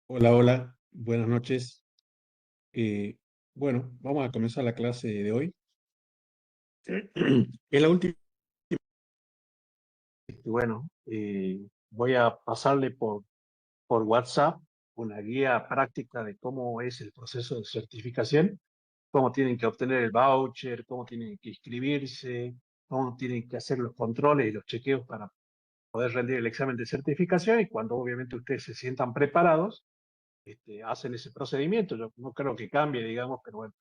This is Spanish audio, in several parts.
Hola, hola, buenas noches. Eh, bueno, vamos a comenzar la clase de hoy. En la última, bueno, voy a pasarle por WhatsApp una guía práctica de cómo es el proceso de certificación, cómo tienen que obtener el voucher, cómo tienen que inscribirse, cómo tienen que hacer los controles y los chequeos para poder rendir el examen de certificación y cuando obviamente ustedes se sientan preparados, hacen ese procedimiento. Yo no creo que cambie, digamos, pero bueno.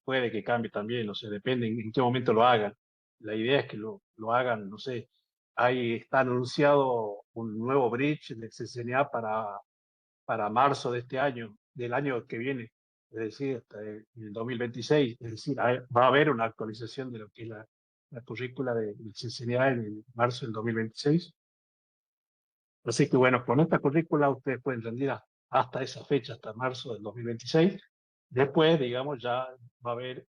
Puede que cambie también, no sé, depende en qué momento lo hagan. La idea es que lo hagan, no sé, ahí está anunciado un nuevo bridge de CCNA para marzo de este año, del año que viene, es decir, hasta el 2026, es decir, va a haber una actualización de lo que es la currícula del CCNA en el marzo del 2026. Así que bueno, con esta currícula ustedes pueden rendir hasta esa fecha, hasta marzo del 2026. Después, digamos, ya va a haber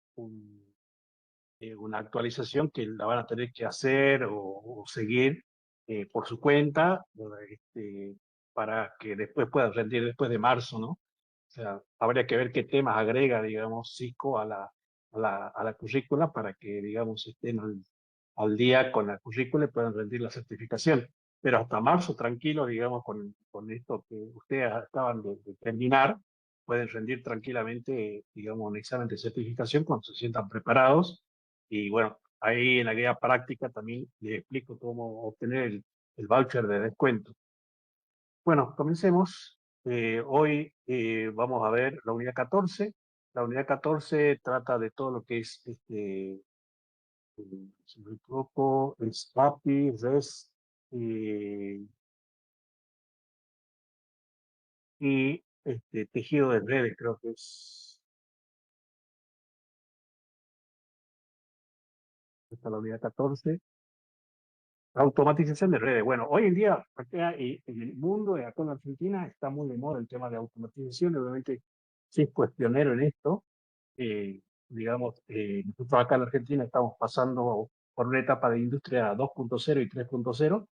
una actualización que la van a tener que hacer o seguir por su cuenta, para que después puedan rendir después de marzo, ¿no? O sea, habría que ver qué temas agrega, digamos, Cisco a la currícula para que, digamos, estén al día con la currícula y puedan rendir la certificación. Pero hasta marzo, tranquilo, digamos, con esto que ustedes acaban de terminar, pueden rendir tranquilamente, digamos, un examen de certificación cuando se sientan preparados y bueno, ahí en la guía práctica también les explico cómo obtener el voucher de descuento. Bueno, comencemos. Hoy vamos a ver la unidad 14. La unidad 14 trata de todo lo que es, si no me equivoco, es API, REST y tejido de redes, creo que es esta la unidad 14. Automatización de redes. Bueno, hoy en día, acá en el mundo, acá en Argentina, está muy de moda el tema de automatización. Obviamente, Cisco es pionero en esto. Eh, digamos, nosotros acá en Argentina estamos pasando por una etapa de industria 2.0 y 3.0,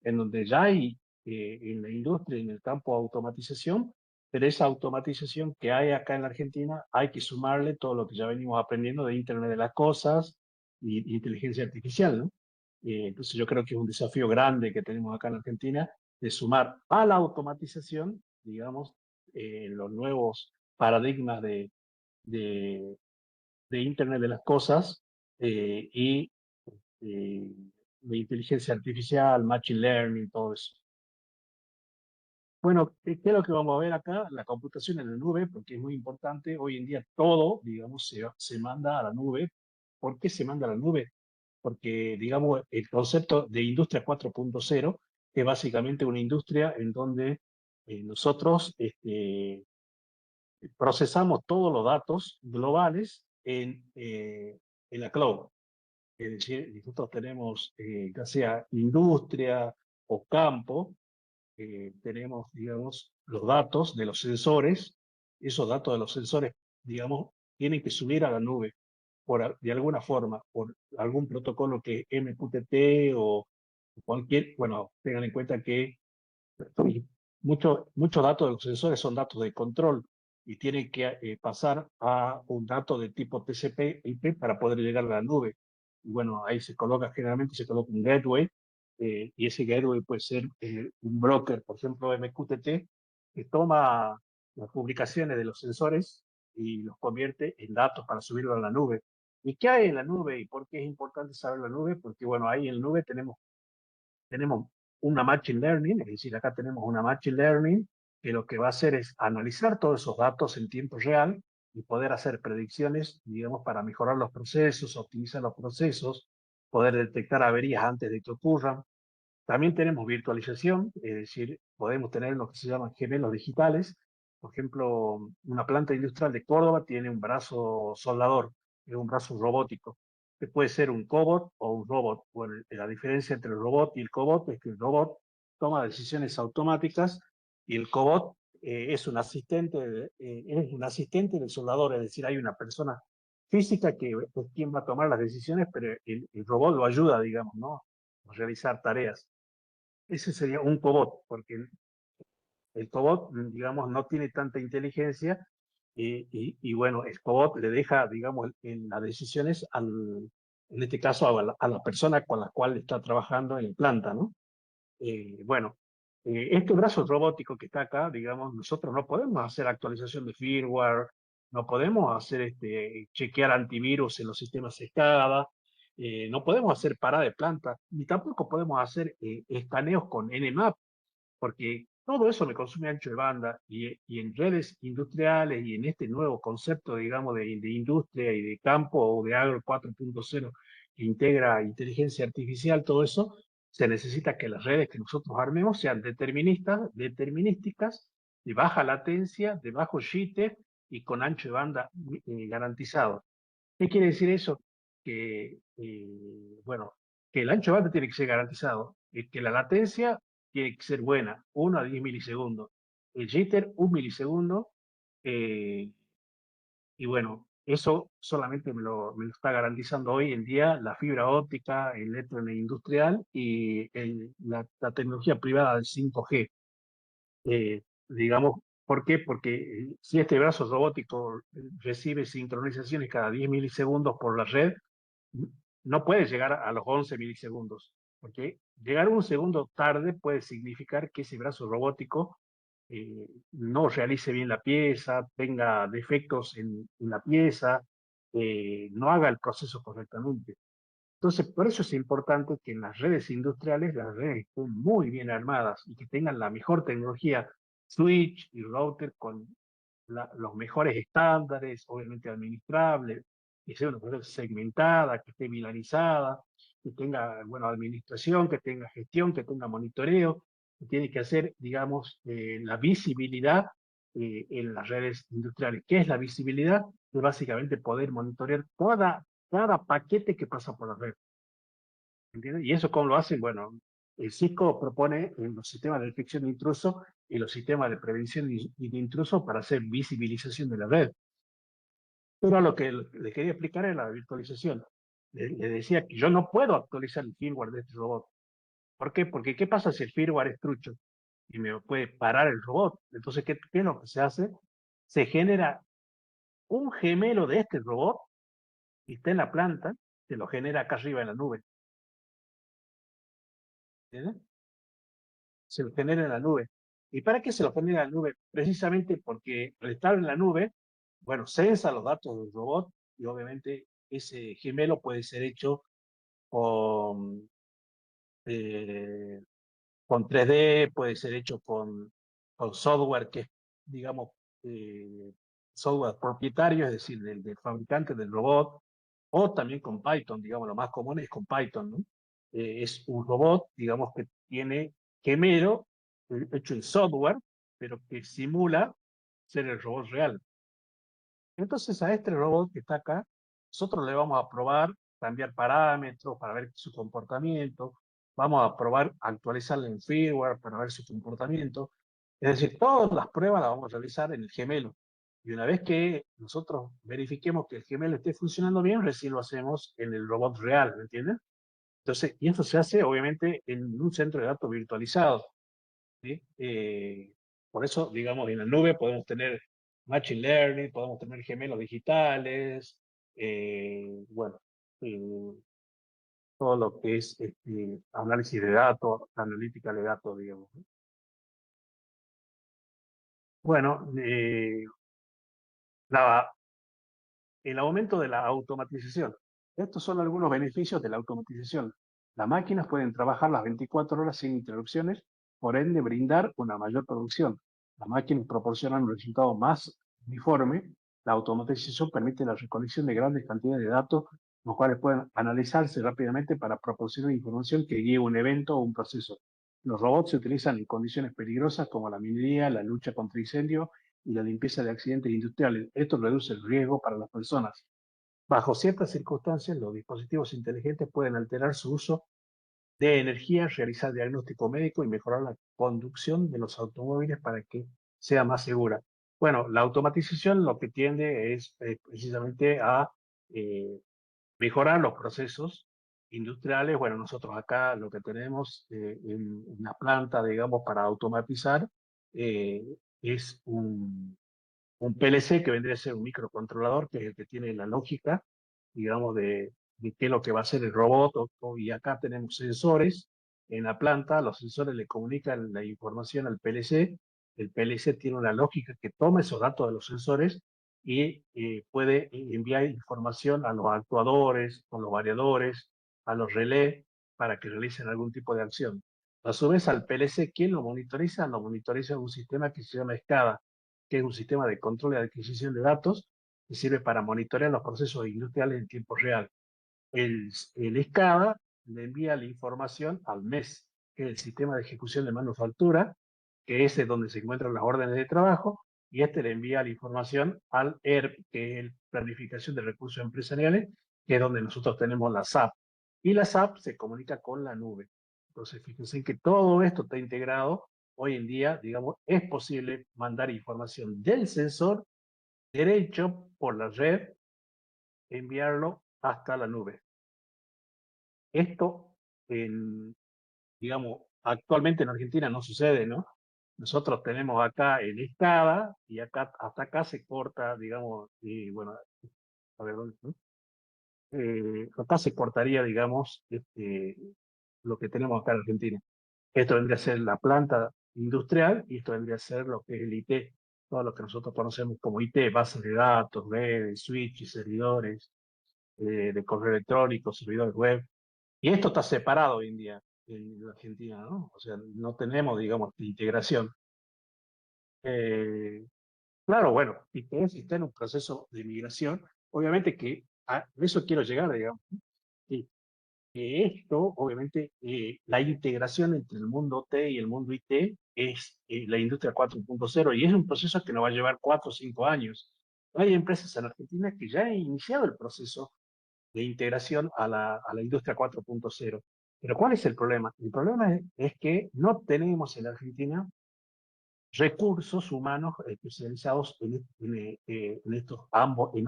en donde ya hay en la industria, en el campo de automatización, pero esa automatización que hay acá en la Argentina, hay que sumarle todo lo que ya venimos aprendiendo de Internet de las Cosas y inteligencia artificial, ¿no? Entonces yo creo que es un desafío grande que tenemos acá en Argentina de sumar a la automatización, digamos, los nuevos paradigmas de, de Internet de las Cosas y eh, de inteligencia artificial, machine learning, todo eso. Bueno, ¿qué es lo que vamos a ver acá? La computación en la nube, porque es muy importante. Hoy en día todo, digamos, se manda a la nube. ¿Por qué se manda a la nube? Porque, digamos, el concepto de industria 4.0 es básicamente una industria en donde nosotros procesamos todos los datos globales en la cloud. Es decir, nosotros tenemos, ya sea industria o campo, tenemos, digamos, los datos de los sensores. Esos datos de los sensores, digamos, tienen que subir a la nube de alguna forma, por algún protocolo que MQTT o cualquier, bueno, tengan en cuenta que muchos datos de los sensores son datos de control y tienen que pasar a un dato de tipo TCP/IP para poder llegar a la nube. Y bueno, ahí generalmente se coloca un gateway, y ese gateway puede ser un broker, por ejemplo, MQTT, que toma las publicaciones de los sensores y los convierte en datos para subirlo a la nube. ¿Y qué hay en la nube y por qué es importante saber la nube? Porque bueno, ahí en la nube tenemos una Machine Learning, es decir, acá tenemos una Machine Learning que lo que va a hacer es analizar todos esos datos en tiempo real y poder hacer predicciones, digamos, para mejorar los procesos, optimizar los procesos, poder detectar averías antes de que ocurran. También tenemos virtualización, es decir, podemos tener lo que se llaman gemelos digitales. Por ejemplo, una planta industrial de Córdoba tiene un brazo soldador, es un brazo robótico, que puede ser un cobot o un robot. Bueno, la diferencia entre el robot y el cobot es que el robot toma decisiones automáticas y el cobot es un asistente del soldador, es decir, hay una persona física que es quien va a tomar las decisiones, pero el robot lo ayuda, digamos, ¿no? A realizar tareas. Ese sería un cobot, porque El cobot, digamos, no tiene tanta inteligencia y bueno, el cobot le deja, digamos, en las decisiones en este caso a la persona con la cual está trabajando en la planta, ¿no? Bueno, este brazo robótico que está acá, digamos, nosotros no podemos hacer actualización de firmware, no podemos hacer chequear antivirus en los sistemas SCADA, no podemos hacer parada de planta, ni tampoco podemos hacer escaneos con Nmap, porque todo eso me consume ancho de banda y en redes industriales y en este nuevo concepto, digamos, de industria y de campo o de agro 4.0 que integra inteligencia artificial, todo eso, se necesita que las redes que nosotros armemos sean determinísticas, de baja latencia, de bajo jitter y con ancho de banda garantizado. ¿Qué quiere decir eso? Que, bueno, que el ancho de banda tiene que ser garantizado, que la latencia tiene que ser buena, 1 a 10 milisegundos, el jitter 1 milisegundo, eh, y bueno, eso solamente me lo está garantizando hoy en día la fibra óptica, el Ethernet industrial y la tecnología privada del 5G. Digamos, ¿por qué? Porque si este brazo robótico recibe sincronizaciones cada 10 milisegundos por la red, no puede llegar a los 11 milisegundos, porque llegar un segundo tarde puede significar que ese brazo robótico no realice bien la pieza, tenga defectos en la pieza, no haga el proceso correctamente. Entonces, por eso es importante que en las redes industriales las redes estén muy bien armadas y que tengan la mejor tecnología, switch y router con los mejores estándares, obviamente administrables, que sea una red segmentada, que esté milanizada, que tenga, bueno, administración, que tenga gestión, que tenga monitoreo, que tiene que hacer, digamos, la visibilidad en las redes industriales. ¿Qué es la visibilidad? Es básicamente poder monitorear cada paquete que pasa por la red. ¿Entiendes? ¿Y eso cómo lo hacen? Bueno, el Cisco propone los sistemas de detección de intrusos y los sistemas de prevención y de intrusos para hacer visibilización de la red. Pero lo que le quería explicar es la virtualización. Le decía que yo no puedo actualizar el firmware de este robot. ¿Por qué? Porque ¿qué pasa si el firmware es trucho? Y me puede parar el robot. Entonces, ¿qué es lo que se hace? Se genera un gemelo de este robot y está en la planta, se lo genera acá arriba en la nube. ¿Entiendes? Se lo genera en la nube. ¿Y para qué se lo genera en la nube? Precisamente porque al estar en la nube, bueno, censa los datos del robot y obviamente ese gemelo puede ser hecho con, eh, con 3D, puede ser hecho con software que es, digamos, eh, software propietario, es decir, del fabricante del robot, o también con Python, digamos, lo más común es con Python, ¿no? Es un robot, digamos, que tiene gemelo hecho en software, pero que simula ser el robot real. Entonces a este robot que está acá, nosotros le vamos a probar cambiar parámetros para ver su comportamiento, vamos a probar actualizarle en firmware para ver su comportamiento. Es decir, todas las pruebas las vamos a realizar en el gemelo. Y una vez que nosotros verifiquemos que el gemelo esté funcionando bien, recién lo hacemos en el robot real, ¿me entienden? Entonces, y esto se hace obviamente en un centro de datos virtualizado. ¿Sí? Por eso, digamos, en la nube podemos tener Machine Learning, podemos tener gemelos digitales, bueno, eh, todo lo que es análisis de datos, analítica de datos, digamos, ¿no? Bueno, la, el aumento de la automatización. Estos son algunos beneficios de la automatización. Las máquinas pueden trabajar las 24 horas sin interrupciones, por ende brindar una mayor producción. Las máquinas proporcionan un resultado más uniforme. La automatización permite la recolección de grandes cantidades de datos, los cuales pueden analizarse rápidamente para proporcionar información que guíe un evento o un proceso. Los robots se utilizan en condiciones peligrosas como la minería, la lucha contra incendios y la limpieza de accidentes industriales. Esto reduce el riesgo para las personas. Bajo ciertas circunstancias, los dispositivos inteligentes pueden alterar su uso de energía, realizar diagnóstico médico y mejorar la conducción de los automóviles para que sea más segura. Bueno, la automatización lo que tiende es precisamente a eh, mejorar los procesos industriales. Bueno, nosotros acá lo que tenemos en una planta, digamos, para automatizar eh, es un PLC que vendría a ser un microcontrolador, que es el que tiene la lógica, digamos, de qué es lo que va a hacer el robot. Y acá tenemos sensores en la planta, los sensores le comunican la información al PLC, el PLC tiene una lógica que toma esos datos de los sensores y puede enviar información a los actuadores, a los variadores, a los relés, para que realicen algún tipo de acción. A su vez, al PLC, ¿quién lo monitoriza? Lo monitoriza un sistema que se llama SCADA, que es un sistema de control y adquisición de datos que sirve para monitorear los procesos industriales en tiempo real. El SCADA le envía la información al MES, que es el sistema de ejecución de manufactura, que es donde se encuentran las órdenes de trabajo, y este le envía la información al ERP, que es el Planificación de Recursos Empresariales, que es donde nosotros tenemos la SAP. Y la SAP se comunica con la nube. Entonces, fíjense que todo esto está integrado. Hoy en día, digamos, es posible mandar información del sensor derecho por la red, enviarlo hasta la nube. Esto, digamos, actualmente en Argentina no sucede, ¿no? Nosotros tenemos acá el SCADA y acá, hasta acá se corta, digamos, y bueno, a ver, ¿dónde está? Acá se cortaría, digamos, lo que tenemos acá en Argentina. Esto vendría a ser la planta industrial y esto vendría a ser lo que es el IT, todo lo que nosotros conocemos como IT, bases de datos, redes, switches, servidores, de correo electrónico, servidores web. Y esto está separado hoy en día en la Argentina, ¿no? O sea, no tenemos, digamos, integración. Eh, claro, bueno, IPS está en un proceso de migración. Obviamente que a eso quiero llegar, digamos. Y que esto, obviamente, la integración entre el mundo T y el mundo IT es la industria 4.0 y es un proceso que nos va a llevar 4 o 5 años. Hay empresas en Argentina que ya han iniciado el proceso de integración a la industria 4.0. Pero ¿cuál es el problema? El problema es que no tenemos en Argentina recursos humanos especializados en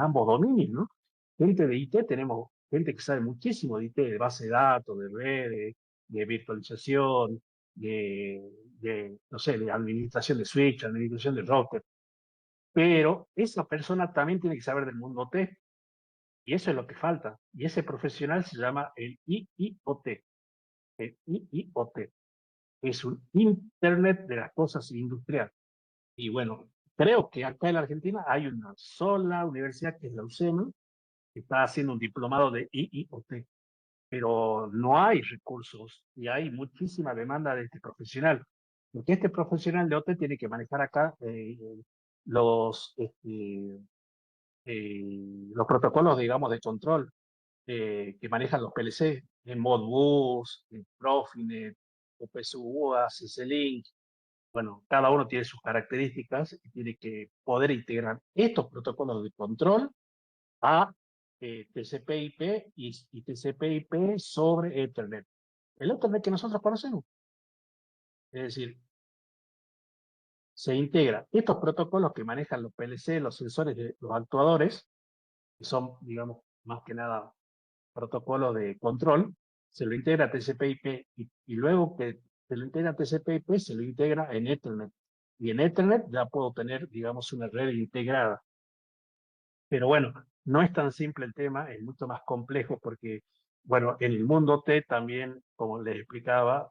ambos dominios, ¿no? Gente de IT, tenemos gente que sabe muchísimo de IT, de base de datos, de redes, de virtualización, no sé, de administración de switch, administración de router, pero esa persona también tiene que saber del mundo T, y eso es lo que falta. Y ese profesional se llama el IIoT. El IIoT es un Internet de las cosas industrial. Y bueno, creo que acá en la Argentina hay una sola universidad, que es la UCEMA, que está haciendo un diplomado de IIoT, pero no hay recursos y hay muchísima demanda de este profesional. Porque este profesional de OT tiene que manejar acá los, este, los protocolos, digamos, de control que manejan los PLC, en Modbus, en Profinet, OPSUA, CC-Link. Bueno, cada uno tiene sus características y tiene que poder integrar estos protocolos de control a TCP/IP y TCP/IP sobre Ethernet. El Ethernet que nosotros conocemos. Es decir, se integra estos protocolos que manejan los PLC, los sensores, los actuadores, que son, digamos, más que nada protocolos de control, se lo integra a TCP/IP y luego que se lo integra a TCP/IP, se lo integra en Ethernet. Y en Ethernet ya puedo tener, digamos, una red integrada. Pero bueno, no es tan simple el tema, es mucho más complejo porque, bueno, en el mundo T también, como les explicaba,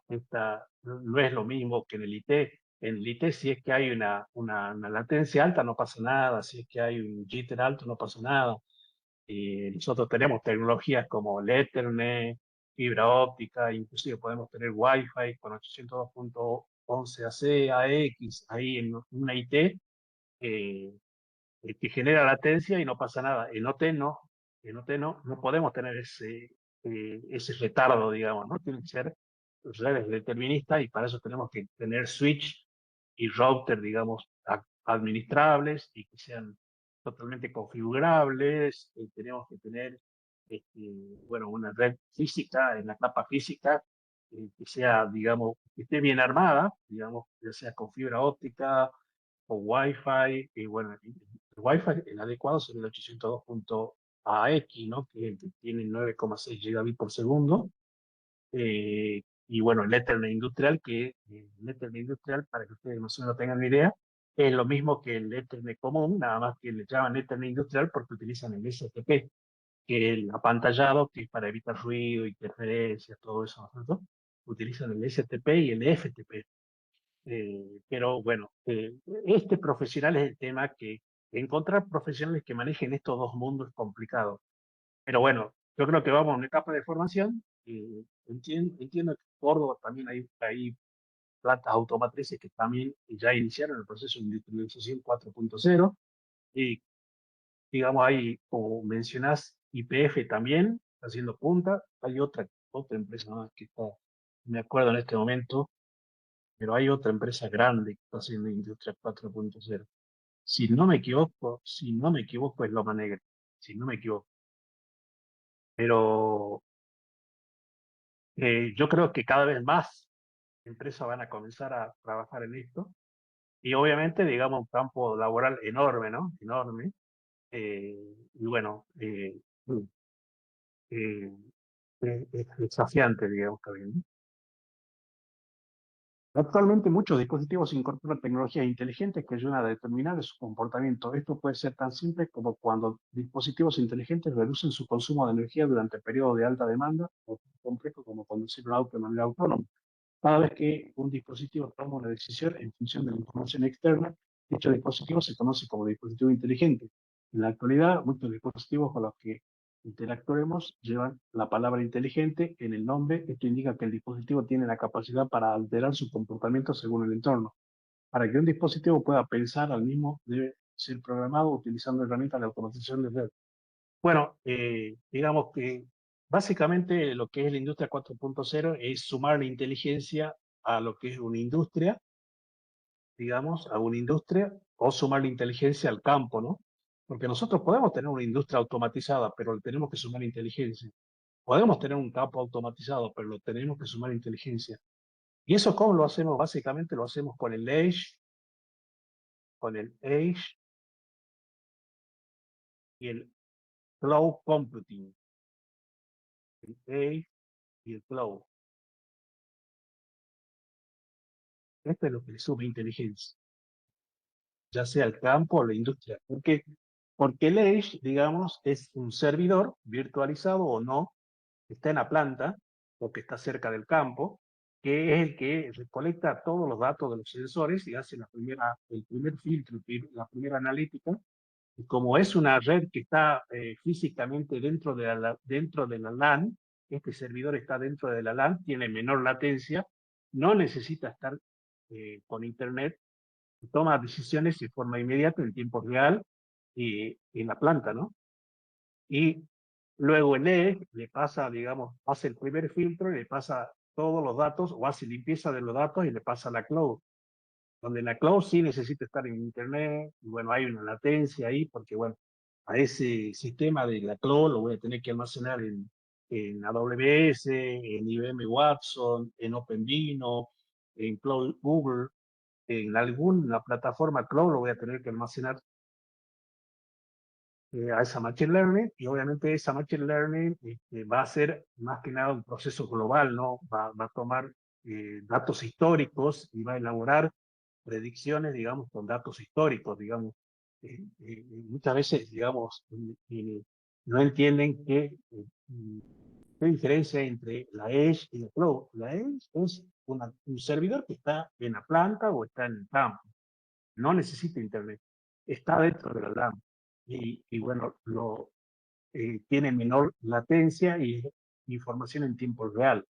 no es lo mismo que en el IT. En el IT, si es que hay una latencia alta, no pasa nada. Si es que hay un jitter alto, no pasa nada. Nosotros tenemos tecnologías como el Ethernet, fibra óptica, inclusive podemos tener Wi-Fi con 802.11ac, AX, ahí en una IT, que genera latencia y no pasa nada. En OT no podemos tener ese retardo, digamos, ¿no? Tienen que ser redes deterministas y para eso tenemos que tener switch y router, digamos, administrables y que sean totalmente configurables. Tenemos que tener, este, bueno, una red física, en la capa física, que sea, digamos, que esté bien armada, digamos, ya sea con fibra óptica o Wi-Fi, y bueno, el Wi-Fi, el adecuado es el 802.AX, ¿no? Que tiene 9,6 gigabits por segundo, y bueno, el Ethernet industrial, el Ethernet industrial, para que ustedes más o menos tengan una idea, es lo mismo que el Ethernet común, nada más que le llaman Ethernet industrial porque utilizan el STP, que el apantallado, que es para evitar ruido, interferencias, todo eso, ¿no? Utilizan el STP y el FTP. Pero bueno, este profesional es el tema que encontrar profesionales que manejen estos dos mundos es complicado. Pero bueno, yo creo que vamos a una etapa de formación. Entiendo que en Córdoba también hay plantas automotrices que también ya iniciaron el proceso de industrialización 4.0. Y digamos, hay, como mencionás, YPF también está haciendo punta. Hay otra empresa más que está, no me acuerdo en este momento, pero hay otra empresa grande que está haciendo industria 4.0. Si no me equivoco, es Loma Negra, si no me equivoco. Pero yo creo que cada vez más empresas van a comenzar a trabajar en esto. Y obviamente, digamos, un campo laboral enorme, ¿no? Enorme. Y bueno, eh, es desafiante, digamos, también, ¿no? Actualmente muchos dispositivos incorporan tecnologías inteligentes que ayudan a determinar su comportamiento. Esto puede ser tan simple como cuando dispositivos inteligentes reducen su consumo de energía durante periodos de alta demanda, o tan complejo como conducir un auto de manera autónoma. Cada vez que un dispositivo toma una decisión en función de la información externa, dicho dispositivo se conoce como dispositivo inteligente. En la actualidad, muchos dispositivos con los que interactuemos llevan la palabra inteligente en el nombre. Esto indica que el dispositivo tiene la capacidad para alterar su comportamiento según el entorno. Para que un dispositivo pueda pensar al mismo, debe ser programado utilizando herramientas de automatización de red. Bueno, digamos que básicamente lo que es la industria 4.0 es sumar la inteligencia a lo que es una industria, digamos, a una industria, o sumar la inteligencia al campo, ¿no? Porque nosotros podemos tener una industria automatizada, pero le tenemos que sumar inteligencia. Podemos tener un campo automatizado, pero lo tenemos que sumar inteligencia. ¿Y eso cómo lo hacemos? Básicamente lo hacemos con el Edge y el Cloud Computing. El Edge y el Cloud. Esto es lo que le suma inteligencia, ya sea el campo o la industria. Porque el Edge, digamos, es un servidor virtualizado o no, que está en la planta o que está cerca del campo, que es el que recolecta todos los datos de los sensores y hace el primer filtro, la primera analítica. Y como es una red que está físicamente dentro de la LAN, este servidor está dentro de la LAN, tiene menor latencia, no necesita estar con internet, toma decisiones de forma inmediata, en tiempo real, y en la planta, ¿no? Y luego el E le pasa, digamos, hace el primer filtro y le pasa todos los datos, o hace limpieza de los datos y le pasa a la cloud, donde la cloud sí necesita estar en internet, y bueno, hay una latencia ahí, porque bueno, a ese sistema de la cloud lo voy a tener que almacenar en AWS, en IBM Watson, en OpenVINO, en Cloud Google, en alguna plataforma cloud lo voy a tener que almacenar a esa Machine Learning, y obviamente esa Machine Learning va a ser más que nada un proceso global, ¿no? Va a tomar datos históricos y va a elaborar predicciones, digamos, con datos históricos, digamos. Muchas veces, digamos, no entienden qué diferencia hay entre la Edge y la Cloud. La Edge es un servidor que está en la planta o está en el campo, no necesita internet, está dentro de la LAN. Y bueno, tiene menor latencia y información en tiempo real.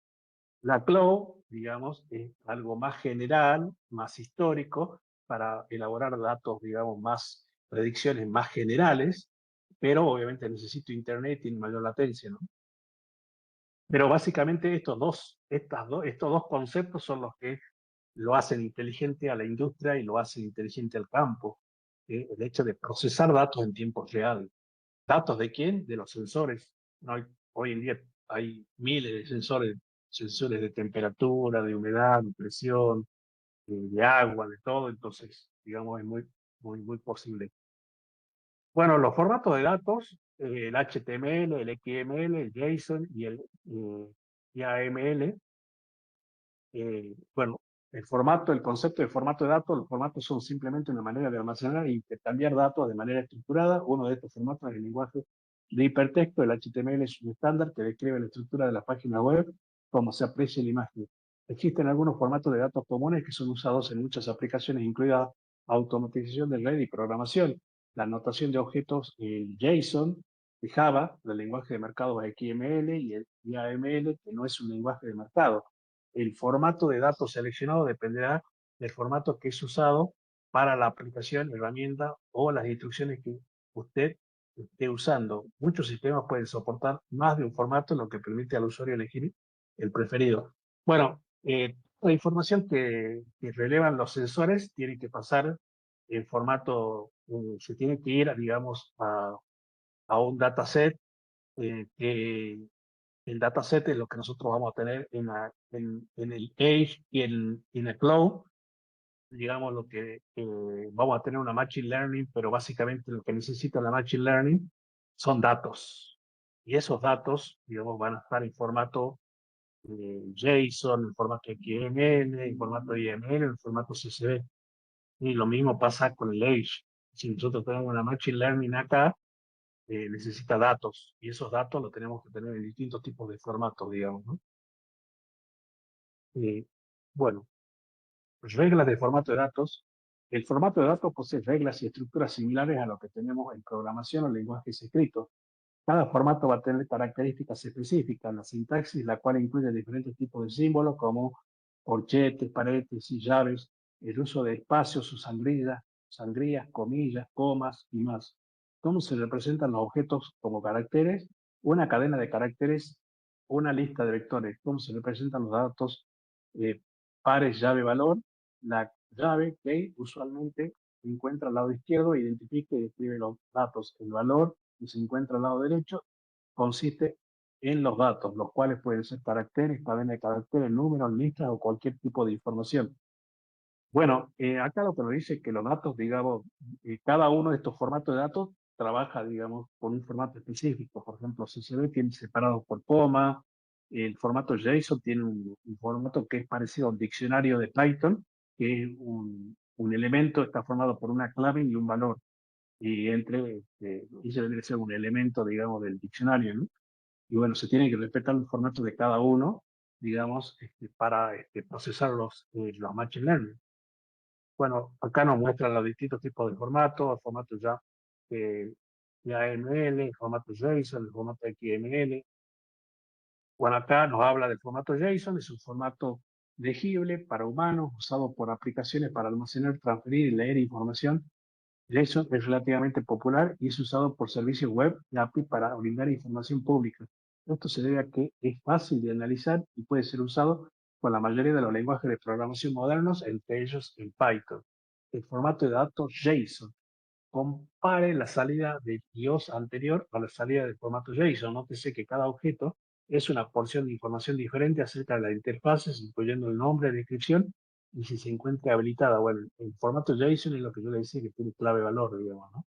La cloud, digamos, es algo más general, más histórico, para elaborar datos, digamos, predicciones más generales, pero obviamente necesito internet y tiene mayor latencia, ¿no? Pero básicamente estos dos conceptos son los que lo hacen inteligente a la industria y lo hacen inteligente al campo. El hecho de procesar datos en tiempo real. ¿Datos de quién? De los sensores. No hoy en día hay miles de sensores de temperatura, de humedad, de presión, de agua, de todo, entonces, digamos, es muy, muy, muy posible. Bueno, los formatos de datos, el HTML, el XML, el JSON y el YAML, Bueno, el formato, el concepto de formato de datos, los formatos son simplemente una manera de almacenar e intercambiar datos de manera estructurada. Uno de estos formatos es el lenguaje de hipertexto. El HTML es un estándar que describe la estructura de la página web, como se aprecia en la imagen. Existen algunos formatos de datos comunes que son usados en muchas aplicaciones, incluida automatización de red y programación, la anotación de objetos en JSON, de Java, del lenguaje de mercado XML y el YAML, que no es un lenguaje de mercado. El formato de datos seleccionado dependerá del formato que es usado para la aplicación, herramienta o las instrucciones que usted esté usando. Muchos sistemas pueden soportar más de un formato, lo que permite al usuario elegir el preferido. Bueno, la información que relevan los sensores tiene que pasar en formato, se tiene que ir, digamos, a un dataset que el dataset es lo que nosotros vamos a tener en el Edge y en el Cloud. Digamos, lo que vamos a tener una Machine Learning, pero básicamente lo que necesita la Machine Learning son datos. Y esos datos, digamos, van a estar en formato JSON, en formato XML, en formato YML, en formato CSV. Y lo mismo pasa con el Edge. Si nosotros tenemos una Machine Learning acá, necesita datos. Y esos datos los tenemos que tener en distintos tipos de formatos, digamos, ¿no? Eh, bueno, reglas de formato de datos. El formato de datos posee reglas y estructuras similares a lo que tenemos en programación o lenguajes escritos. Cada formato va a tener características específicas, la sintaxis, la cual incluye diferentes tipos de símbolos como corchetes, paréntesis y llaves, el uso de espacios o sangrías, comillas, comas y más. ¿Cómo se representan los objetos como caracteres? Una cadena de caracteres, una lista de vectores. ¿Cómo se representan los datos? Eh, pares llave-valor. La llave que usualmente se encuentra al lado izquierdo, identifica y describe los datos. El valor que se encuentra al lado derecho consiste en los datos, los cuales pueden ser caracteres, cadena de caracteres, números, listas o cualquier tipo de información. Bueno, acá lo que nos dice es que los datos, digamos, cada uno de estos formatos de datos trabaja, digamos, con un formato específico. Por ejemplo, CSV tiene separados por coma, el formato JSON tiene un formato que es parecido a un diccionario de Python, que es un elemento, está formado por una clave y un valor. Y ese debe ser un elemento, digamos, del diccionario, ¿no? Y bueno, se tiene que respetar el formato de cada uno, digamos, para procesar los machine learning. Bueno, acá nos muestran los distintos tipos de formatos, el formato YAML, el formato JSON, el formato XML. Bueno, acá nos habla del formato JSON, es un formato legible para humanos, usado por aplicaciones para almacenar, transferir y leer información. JSON es relativamente popular y es usado por servicios web y API para brindar información pública. Esto se debe a que es fácil de analizar y puede ser usado con la mayoría de los lenguajes de programación modernos, entre ellos el Python. El formato de datos JSON. Compare la salida del IOS anterior a la salida del formato JSON. Nótese que cada objeto es una porción de información diferente acerca de las interfaces, incluyendo el nombre, descripción y si se encuentra habilitada. Bueno, el formato JSON es lo que yo le decía que tiene clave valor, digamos, ¿no?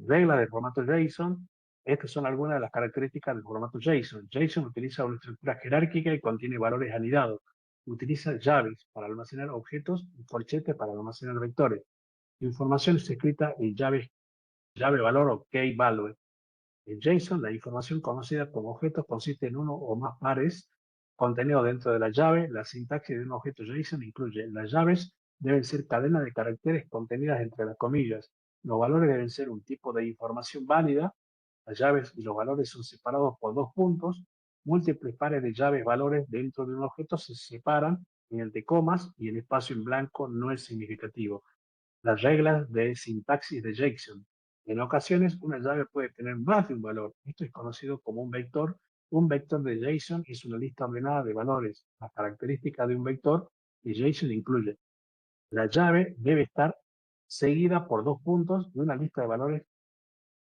Regla del formato JSON. Estas son algunas de las características del formato JSON. JSON utiliza una estructura jerárquica y contiene valores anidados. Utiliza llaves para almacenar objetos y corchetes para almacenar vectores. Información es escrita en llave valor o key value. En JSON, la información conocida como objetos consiste en uno o más pares contenidos dentro de la llave. La sintaxis de un objeto JSON incluye las llaves deben ser cadenas de caracteres contenidas entre las comillas. Los valores deben ser un tipo de información válida. Las llaves y los valores son separados por dos puntos. Múltiples pares de llaves valores dentro de un objeto se separan mediante comas y el espacio en blanco no es significativo. Las reglas de sintaxis de JSON. En ocasiones, una llave puede tener más de un valor. Esto es conocido como un vector. Un vector de JSON es una lista ordenada de valores. Las características de un vector de JSON incluye la llave debe estar seguida por dos puntos de una lista de valores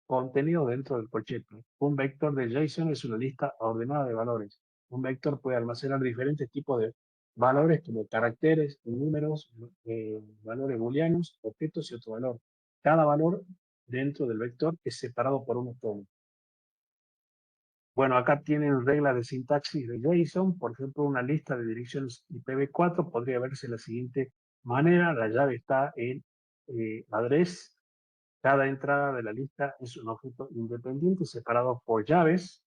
contenido dentro del corchete. Un vector de JSON es una lista ordenada de valores. Un vector puede almacenar diferentes tipos de valores como caracteres, números, valores booleanos, objetos y otro valor. Cada valor dentro del vector es separado por un tono. Bueno, acá tienen reglas de sintaxis de JSON. Por ejemplo, una lista de direcciones IPv4 podría verse de la siguiente manera. La llave está en address. Cada entrada de la lista es un objeto independiente separado por llaves.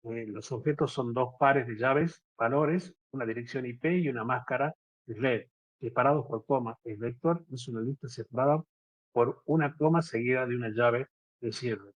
Los objetos son dos pares de llaves, valores, una dirección IP y una máscara de LED, separados por coma. El vector es una lista separada por una coma seguida de una llave de cierre.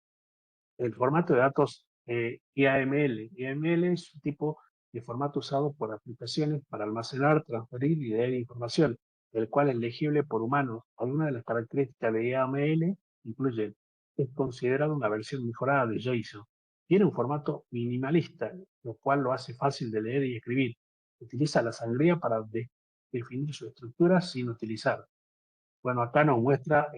El formato de datos YAML. YAML es un tipo de formato usado por aplicaciones para almacenar, transferir y leer información, el cual es legible por humanos. Algunas de las características de YAML incluyen, es considerado una versión mejorada de JSON. Tiene un formato minimalista, lo cual lo hace fácil de leer y escribir. Utiliza la sangría para definir su estructura sin utilizar. Bueno, acá nos muestra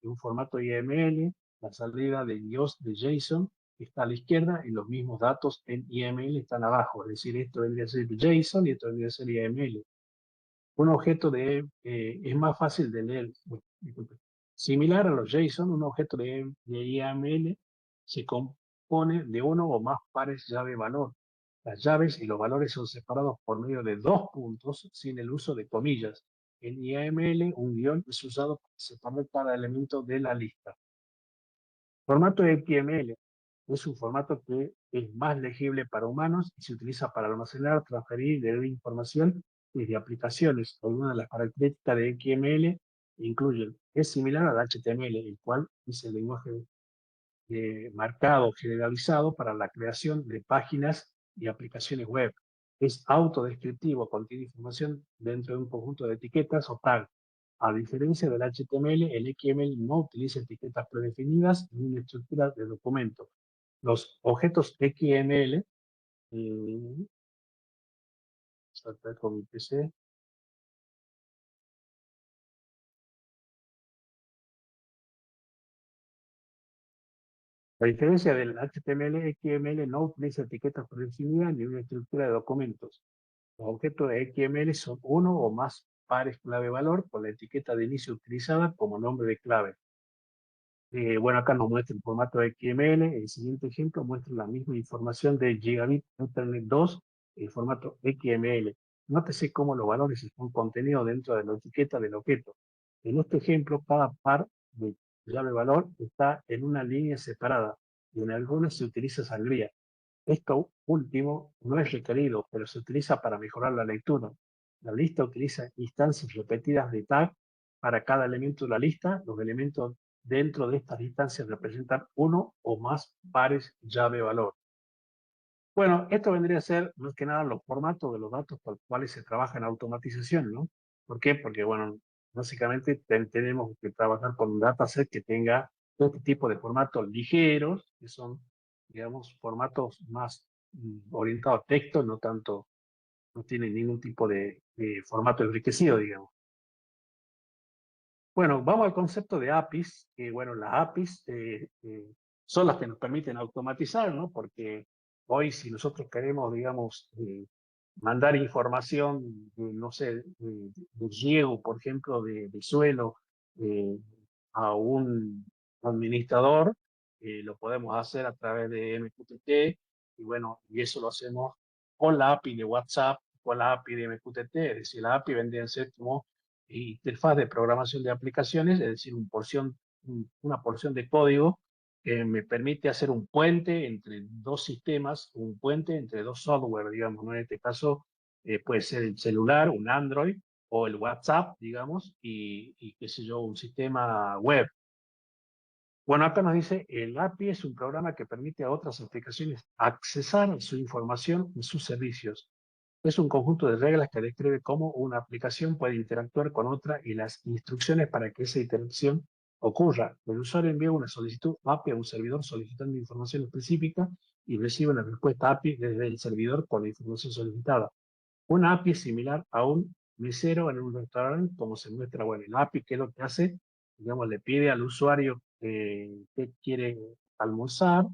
un formato YAML, la salida de IOS de JSON que está a la izquierda y los mismos datos en YAML están abajo. Es decir, esto vendría a ser JSON y esto vendría a ser YAML. Un objeto es más fácil de leer. Disculpe. Similar a los JSON, un objeto de YAML se compone de uno o más pares llave-valor. Las llaves y los valores son separados por medio de dos puntos sin el uso de comillas. En YAML, un guión es usado para separar cada elemento de la lista. Formato XML es un formato que es más legible para humanos y se utiliza para almacenar, transferir y leer información desde aplicaciones. Algunas de las características de XML incluyen, es similar al HTML, el cual es el lenguaje marcado generalizado para la creación de páginas y aplicaciones web. Es autodescriptivo, contiene información dentro de un conjunto de etiquetas o tags. A diferencia del HTML, el XML no utiliza etiquetas predefinidas ni una estructura de documento. Los objetos XML, saltar con mi PC, a diferencia del HTML, XML no utiliza etiquetas predefinidas ni una estructura de documentos. Los objetos de XML son uno o más pares clave-valor con la etiqueta de inicio utilizada como nombre de clave. Bueno, acá nos muestra el formato de XML. El siguiente ejemplo muestra la misma información de Gigabit Ethernet 2, el formato XML. Nótese cómo los valores están contenidos dentro de la etiqueta del objeto. En este ejemplo, cada par de llave-valor está en una línea separada y en algunas se utiliza sangría. Esto último no es requerido, pero se utiliza para mejorar la lectura. La lista utiliza instancias repetidas de tag para cada elemento de la lista. Los elementos dentro de estas instancias representan uno o más pares llave-valor. Bueno, esto vendría a ser más que nada los formatos de los datos por los cuales se trabaja en automatización, ¿no? ¿Por qué? Porque, bueno, básicamente tenemos que trabajar con un dataset que tenga todo este tipo de formatos ligeros, que son, digamos, formatos más orientados a texto, no tanto, no tienen ningún tipo de formato enriquecido, digamos. Bueno, vamos al concepto de APIs, que bueno, las APIs son las que nos permiten automatizar, ¿no? Porque hoy si nosotros queremos, digamos, mandar información, no sé, de riego, por ejemplo, de suelo eh, a un administrador, lo podemos hacer a través de MQTT y bueno, y eso lo hacemos con la API de WhatsApp, con la API de MQTT, es decir, la API vendría a ser como interfaz de programación de aplicaciones, es decir, una porción de código que me permite hacer un puente entre dos sistemas, un puente entre dos software, digamos, ¿no? En este caso puede ser el celular, un Android, o el WhatsApp, digamos, y qué sé yo, un sistema web. Bueno, acá nos dice, el API es un programa que permite a otras aplicaciones accesar a su información y sus servicios. Es un conjunto de reglas que describe cómo una aplicación puede interactuar con otra y las instrucciones para que esa interacción ocurra. El usuario envía una solicitud API a un servidor solicitando información específica y recibe una respuesta API desde el servidor con la información solicitada. Una API es similar a un mesero en un restaurante, como se muestra, bueno, el API, ¿qué es lo que hace? Digamos, le pide al usuario qué quiere almorzar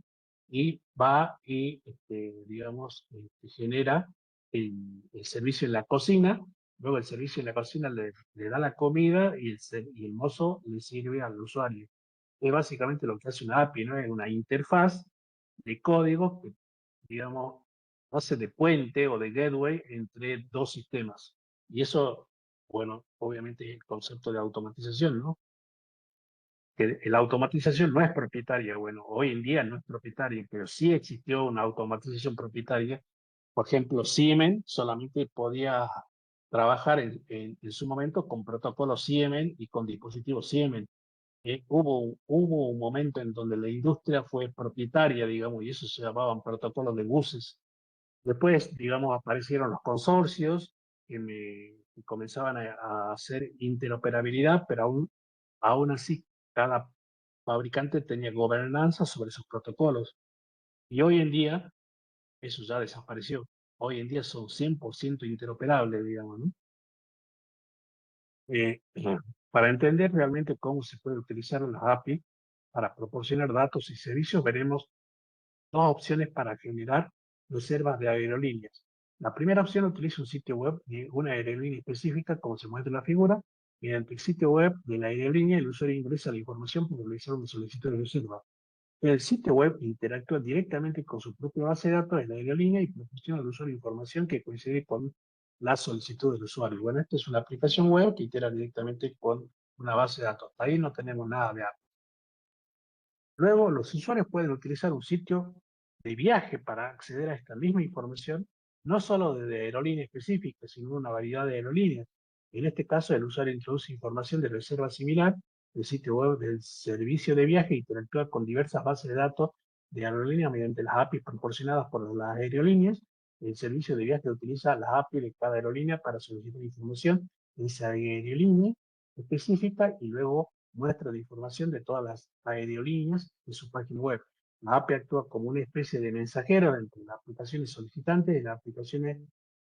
y va y, digamos, genera el servicio en la cocina. Luego el servicio en la cocina le da la comida y el mozo le sirve al usuario. Es básicamente lo que hace una API, ¿no? Es una interfaz de código digamos, hace de puente o de gateway entre dos sistemas. Y eso, bueno, obviamente es el concepto de automatización, ¿no? Que la automatización no es propietaria. Bueno, hoy en día no es propietaria, pero sí existió una automatización propietaria. Por ejemplo, Siemens solamente podía trabajar en su momento con protocolos Siemens y con dispositivos Siemens. Hubo un momento en donde la industria fue propietaria, digamos, y eso se llamaban protocolos de buses. Después, digamos, aparecieron los consorcios que comenzaban a hacer interoperabilidad, pero aún así cada fabricante tenía gobernanza sobre sus protocolos. Y hoy en día eso ya desapareció. Hoy en día son 100% interoperables, digamos, ¿no? Para entender realmente cómo se puede utilizar las API para proporcionar datos y servicios, veremos dos opciones para generar reservas de aerolíneas. La primera opción utiliza un sitio web de una aerolínea específica, como se muestra en la figura. Mediante el sitio web de la aerolínea, el usuario ingresa la información para realizar una solicitud de reserva. El sitio web interactúa directamente con su propia base de datos de la aerolínea y proporciona al usuario información que coincide con la solicitud del usuario. Bueno, esta es una aplicación web que itera directamente con una base de datos. Ahí no tenemos nada de API. Luego, los usuarios pueden utilizar un sitio de viaje para acceder a esta misma información, no solo de aerolínea específica, sino de una variedad de aerolíneas. En este caso, el usuario introduce información de reserva similar. El sitio web del servicio de viaje interactúa con diversas bases de datos de aerolíneas mediante las APIs proporcionadas por las aerolíneas. El servicio de viaje utiliza las APIs de cada aerolínea para solicitar información de esa aerolínea específica y luego muestra la información de todas las aerolíneas en su página web. La API actúa como una especie de mensajero entre las aplicaciones solicitantes y las aplicaciones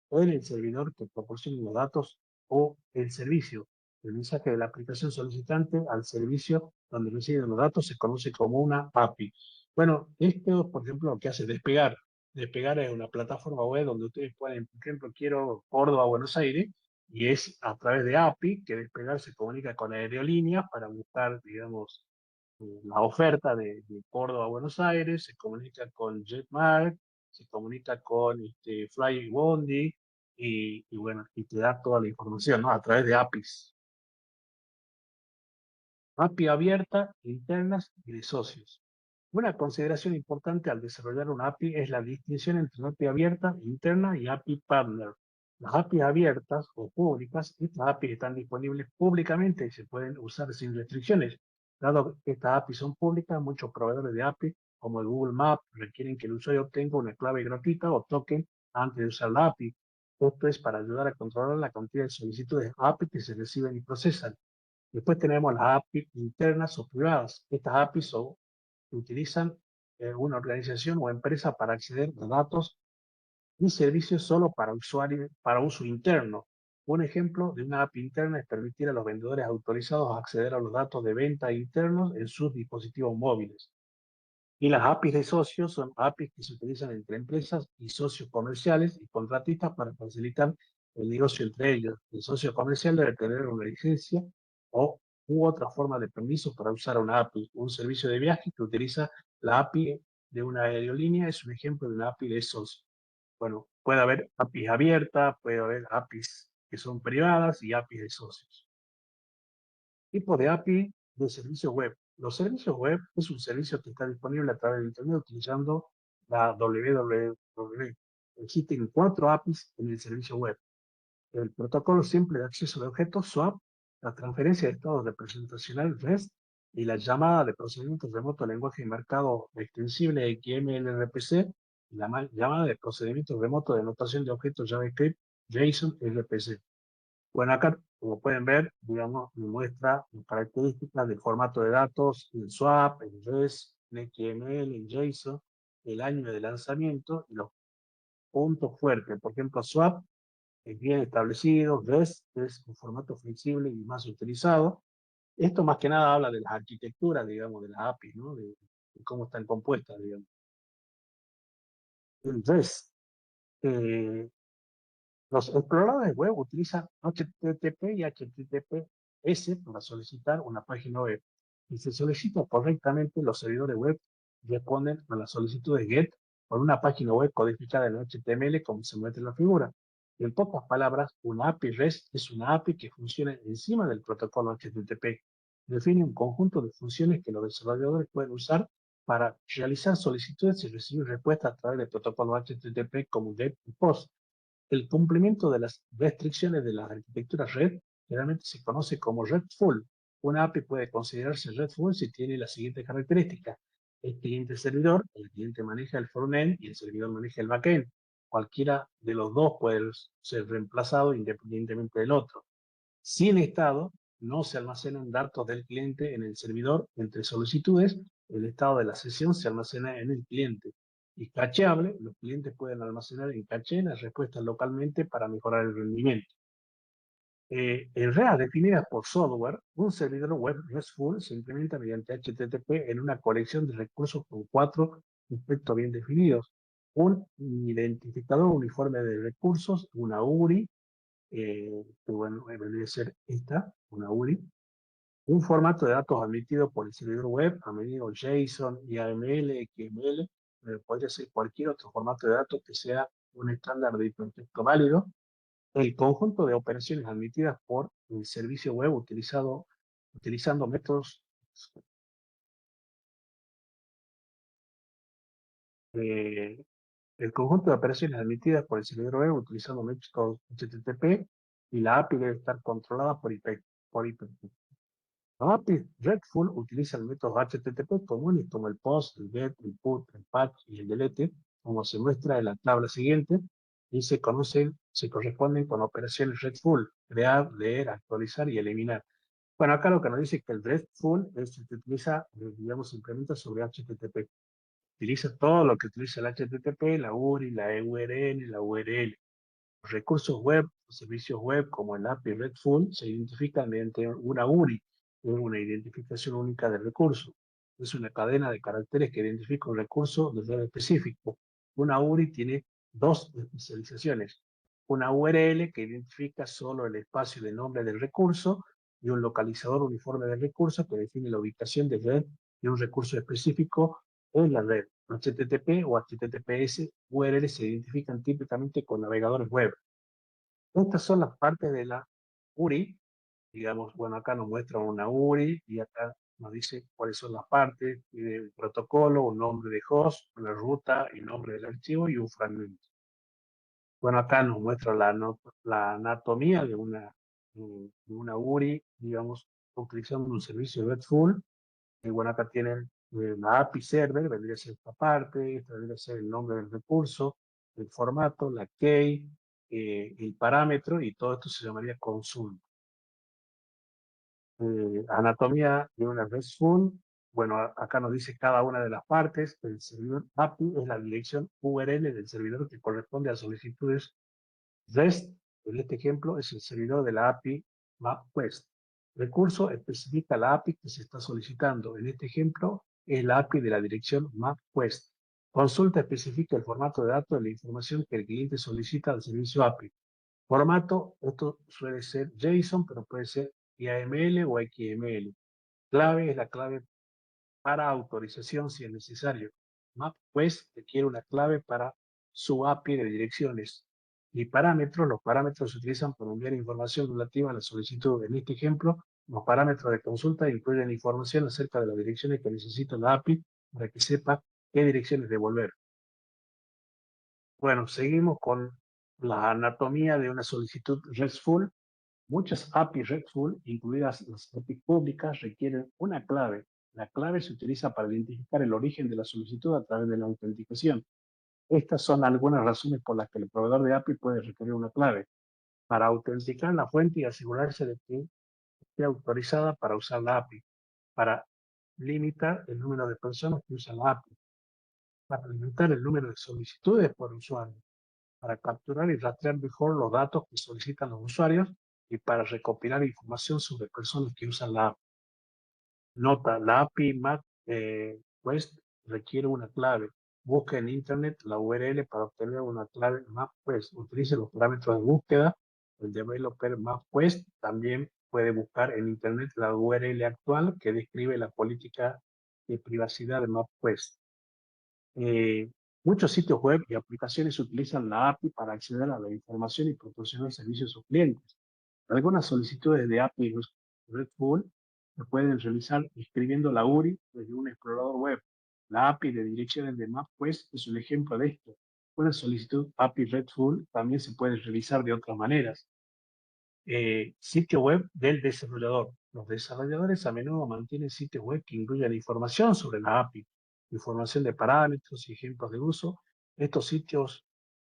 o el servidor que proporciona los datos o el servicio. El mensaje de la aplicación solicitante al servicio donde reciben los datos se conoce como una API. Bueno, esto, por ejemplo, lo que hace Despegar. Despegar es una plataforma web donde ustedes pueden, por ejemplo, quiero Córdoba, Buenos Aires, y es a través de API que Despegar se comunica con aerolíneas para buscar, digamos, la oferta de Córdoba a Buenos Aires, se comunica con Jetmark, se comunica con Flybondi y bueno, y te da toda la información, ¿no? A través de APIs. API abierta, internas y de socios. Una consideración importante al desarrollar una API es la distinción entre API abierta, interna y API partner. Las API abiertas o públicas, estas API están disponibles públicamente y se pueden usar sin restricciones. Dado que estas API son públicas, muchos proveedores de API, como el Google Maps, requieren que el usuario obtenga una clave gratuita o token antes de usar la API. Esto es para ayudar a controlar la cantidad de solicitudes API que se reciben y procesan. Después tenemos las API internas o privadas. Estas APIs utilizan una organización o empresa para acceder a datos y servicios solo para usuarios, para uso interno. Un ejemplo de una API interna es permitir a los vendedores autorizados acceder a los datos de venta internos en sus dispositivos móviles. Y las APIs de socios son APIs que se utilizan entre empresas y socios comerciales y contratistas para facilitar el negocio entre ellos. El socio comercial debe tener una licencia o u otra forma de permiso para usar una API. Un servicio de viaje que utiliza la API de una aerolínea es un ejemplo de una API de socio. Bueno, puede haber APIs abiertas, puede haber APIs que son privadas y APIs de socios. Tipos de API de servicio web. Los servicios web es un servicio que está disponible a través de Internet utilizando la www. Existen 4 APIs en el servicio web. El protocolo simple de acceso de objetos, SOAP, la transferencia de estados representacional, REST, y la llamada de procedimiento remoto a lenguaje marcado extensible XML-RPC, y la llamada de procedimiento remoto de notación de objetos JavaScript, JSON, RPC. Bueno, acá, como pueden ver, digamos, me muestra las características del formato de datos, el swap, el REST, el XML, el JSON, el año de lanzamiento y los puntos fuertes. Por ejemplo, swap es bien establecido, REST es un formato flexible y más utilizado. Esto más que nada habla de las arquitecturas, digamos, de las APIs, ¿no? De cómo están compuestas, digamos. El REST, eh, los exploradores web utilizan HTTP y HTTPS para solicitar una página web. Si se solicita correctamente, los servidores web responden a la solicitud de GET con una página web codificada en HTML como se muestra en la figura. En pocas palabras, una API REST es una API que funciona encima del protocolo HTTP. Define un conjunto de funciones que los desarrolladores pueden usar para realizar solicitudes y recibir respuestas a través del protocolo HTTP como GET y POST. El cumplimiento de las restricciones de la arquitectura red generalmente se conoce como RESTful. Una API puede considerarse RESTful si tiene las siguientes características. El cliente-servidor, el cliente maneja el frontend y el servidor maneja el backend. Cualquiera de los dos puede ser reemplazado independientemente del otro. Sin estado, no se almacenan datos del cliente en el servidor entre solicitudes. El estado de la sesión se almacena en el cliente. Y cacheable, los clientes pueden almacenar en caché las respuestas localmente para mejorar el rendimiento. En redes definidas por software, un servidor web RESTful se implementa mediante HTTP en una colección de recursos con 4 aspectos bien definidos. Un identificador uniforme de recursos, una URI, que bueno, vendría a ser esta, una URI, un formato de datos admitido por el servidor web, a menudo JSON, YAML, XML, podría ser cualquier otro formato de datos que sea un estándar de hipertexto válido, el conjunto de operaciones admitidas por el servicio web utilizando métodos, eh, el conjunto de operaciones admitidas por el servidor web utilizando métodos HTTP y la API debe estar controlada por IP. La API RESTful utiliza el método HTTP comunes como el POST, el GET, el PUT, el PATCH y el DELETE, como se muestra en la tabla siguiente, y se corresponden con operaciones RESTful: crear, leer, actualizar y eliminar. Bueno, acá lo que nos dice es que el RESTful se utiliza, digamos, se implementa sobre HTTP. Utiliza todo lo que utiliza el HTTP, la URI, la URL, la URL. Los recursos web o servicios web como el API RESTful se identifican mediante una URI, que es una identificación única del recurso. Es una cadena de caracteres que identifica un recurso de red específico. Una URI tiene dos especializaciones: una URL que identifica solo el espacio de nombre del recurso y un localizador uniforme del recurso que define la ubicación de red de un recurso específico en la red. HTTP o HTTPS URL se identifican típicamente con navegadores web. Estas son las partes de la URI. Digamos, bueno, acá nos muestra una URI y acá nos dice cuáles son las partes: tiene un protocolo, un nombre de host, una ruta y nombre del archivo y un fragmento. Bueno, acá nos muestra la anatomía de una URI, digamos, utilizando un servicio RESTful. Y bueno, acá tienen la API server, vendría a ser esta parte, esta vendría a ser el nombre del recurso, el formato, la key, el parámetro, y todo esto se llamaría consulta. Anatomía de una RESTful. Bueno, acá nos dice cada una de las partes. El servidor API es la dirección URL del servidor que corresponde a solicitudes REST. En este ejemplo es el servidor de la API MapQuest. Recurso especifica la API que se está solicitando. En este ejemplo es la API de la dirección MapQuest. Consulta especifica el formato de datos de la información que el cliente solicita al servicio API. Formato, esto suele ser JSON, pero puede ser YAML o XML. Clave es la clave para autorización si es necesario. MapQuest requiere una clave para su API de direcciones. Y parámetros, los parámetros se utilizan para enviar información relativa a la solicitud. En este ejemplo, los parámetros de consulta incluyen información acerca de las direcciones que necesita la API para que sepa qué direcciones devolver. Bueno, seguimos con la anatomía de una solicitud RESTful. Muchas APIs RESTful, incluidas las APIs públicas, requieren una clave. La clave se utiliza para identificar el origen de la solicitud a través de la autenticación. Estas son algunas razones por las que el proveedor de API puede requerir una clave: para autenticar la fuente y asegurarse de que esté autorizada para usar la API, para limitar el número de personas que usan la API, para limitar el número de solicitudes por usuario, para capturar y rastrear mejor los datos que solicitan los usuarios y para recopilar información sobre personas que usan la API. Nota: la API MapQuest requiere una clave. Busque en Internet la URL para obtener una clave MapQuest. Utilice los parámetros de búsqueda. El developer MapQuest también puede buscar en Internet la URL actual que describe la política de privacidad de MapQuest. Muchos sitios web y aplicaciones utilizan la API para acceder a la información y proporcionar servicios a sus clientes. Algunas solicitudes de API RESTful se pueden realizar escribiendo la URI desde un explorador web. La API de direcciones de MapQuest es un ejemplo de esto. Una solicitud API RESTful también se puede realizar de otras maneras. Sitio web del desarrollador. Los desarrolladores a menudo mantienen sitios web que incluyen información sobre la API, información de parámetros y ejemplos de uso. Estos sitios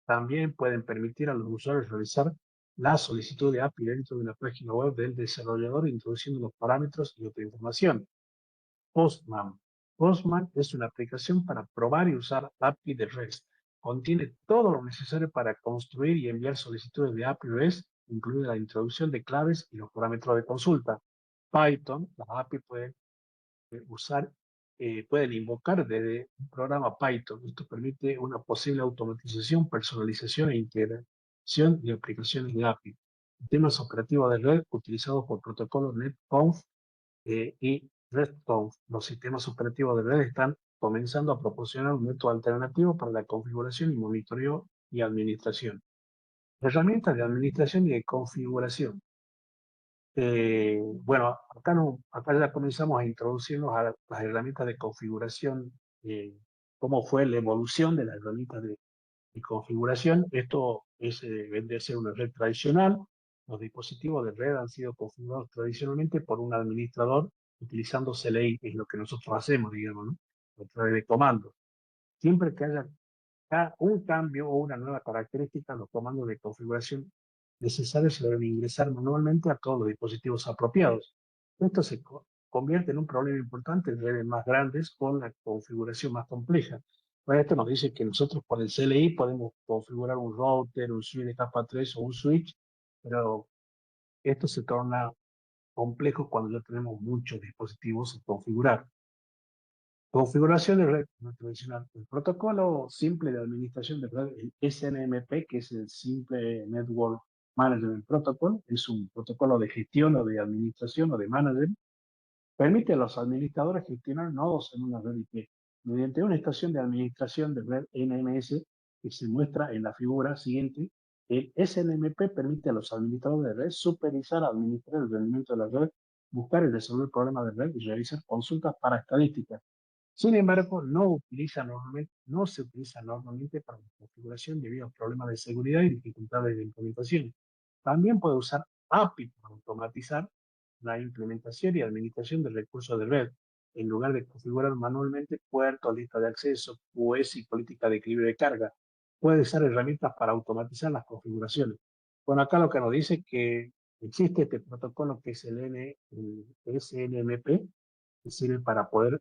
también pueden permitir a los usuarios realizar la solicitud de API dentro de una página web del desarrollador, introduciendo los parámetros y otra información. Postman. Postman es una aplicación para probar y usar API de REST. Contiene todo lo necesario para construir y enviar solicitudes de API REST, incluida la introducción de claves y los parámetros de consulta. Python, las API pueden usar, pueden invocar desde un programa Python. Esto permite una posible automatización, personalización e integración de aplicaciones de API. Sistemas operativos de red utilizados por protocolos NetConf y RESTconf. Los sistemas operativos de red están comenzando a proporcionar un método alternativo para la configuración y monitoreo y administración. Herramientas de administración y de configuración. Bueno, acá, no, acá ya comenzamos a introducirnos a las herramientas de configuración, cómo fue la evolución de las herramientas de configuración. Esto es, vendría a ser una red tradicional. Los dispositivos de red han sido configurados tradicionalmente por un administrador utilizando CLI, que es lo que nosotros hacemos, digamos, ¿no? A través de comandos. Siempre que haya un cambio o una nueva característica, los comandos de configuración necesarios se deben ingresar manualmente a todos los dispositivos apropiados. Esto se convierte en un problema importante en redes más grandes con la configuración más compleja. Pues esto nos dice que nosotros con el CLI podemos configurar un router, un switch de capa 3 o un switch, pero esto se torna complejo cuando ya tenemos muchos dispositivos a configurar. Configuración de red no tradicional. El protocolo simple de administración de red, el SNMP, que es el Simple Network Management Protocol, es un protocolo de gestión o de administración o de management. Permite a los administradores gestionar nodos en una red IP mediante una estación de administración de red NMS que se muestra en la figura siguiente. El SNMP permite a los administradores de red supervisar, administrar el rendimiento de la red, buscar y resolver problemas de red y realizar consultas para estadísticas. Sin embargo, no se utiliza normalmente para la configuración debido a problemas de seguridad y dificultades de implementación. También puede usar API para automatizar la implementación y administración de recursos de red, en lugar de configurar manualmente puertos, lista de acceso, QoS y política de equilibrio de carga. Puede usar herramientas para automatizar las configuraciones. Bueno, acá lo que nos dice que existe este protocolo que es el SNMP, que sirve para poder,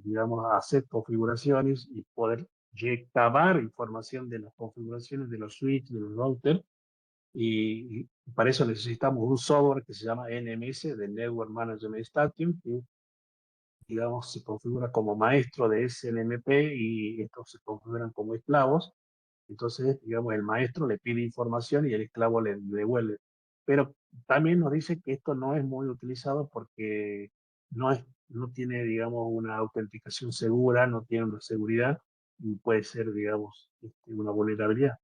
digamos, hacer configuraciones y poder recabar información de las configuraciones de los switches, de los routers, y para eso necesitamos un software que se llama NMS, de Network Management Station, que, digamos, se configura como maestro de SNMP y estos se configuran como esclavos. Entonces, digamos, el maestro le pide información y el esclavo le devuelve. Pero también nos dice que esto no es muy utilizado porque no tiene, digamos, una autenticación segura, no tiene una seguridad y puede ser, digamos, una vulnerabilidad.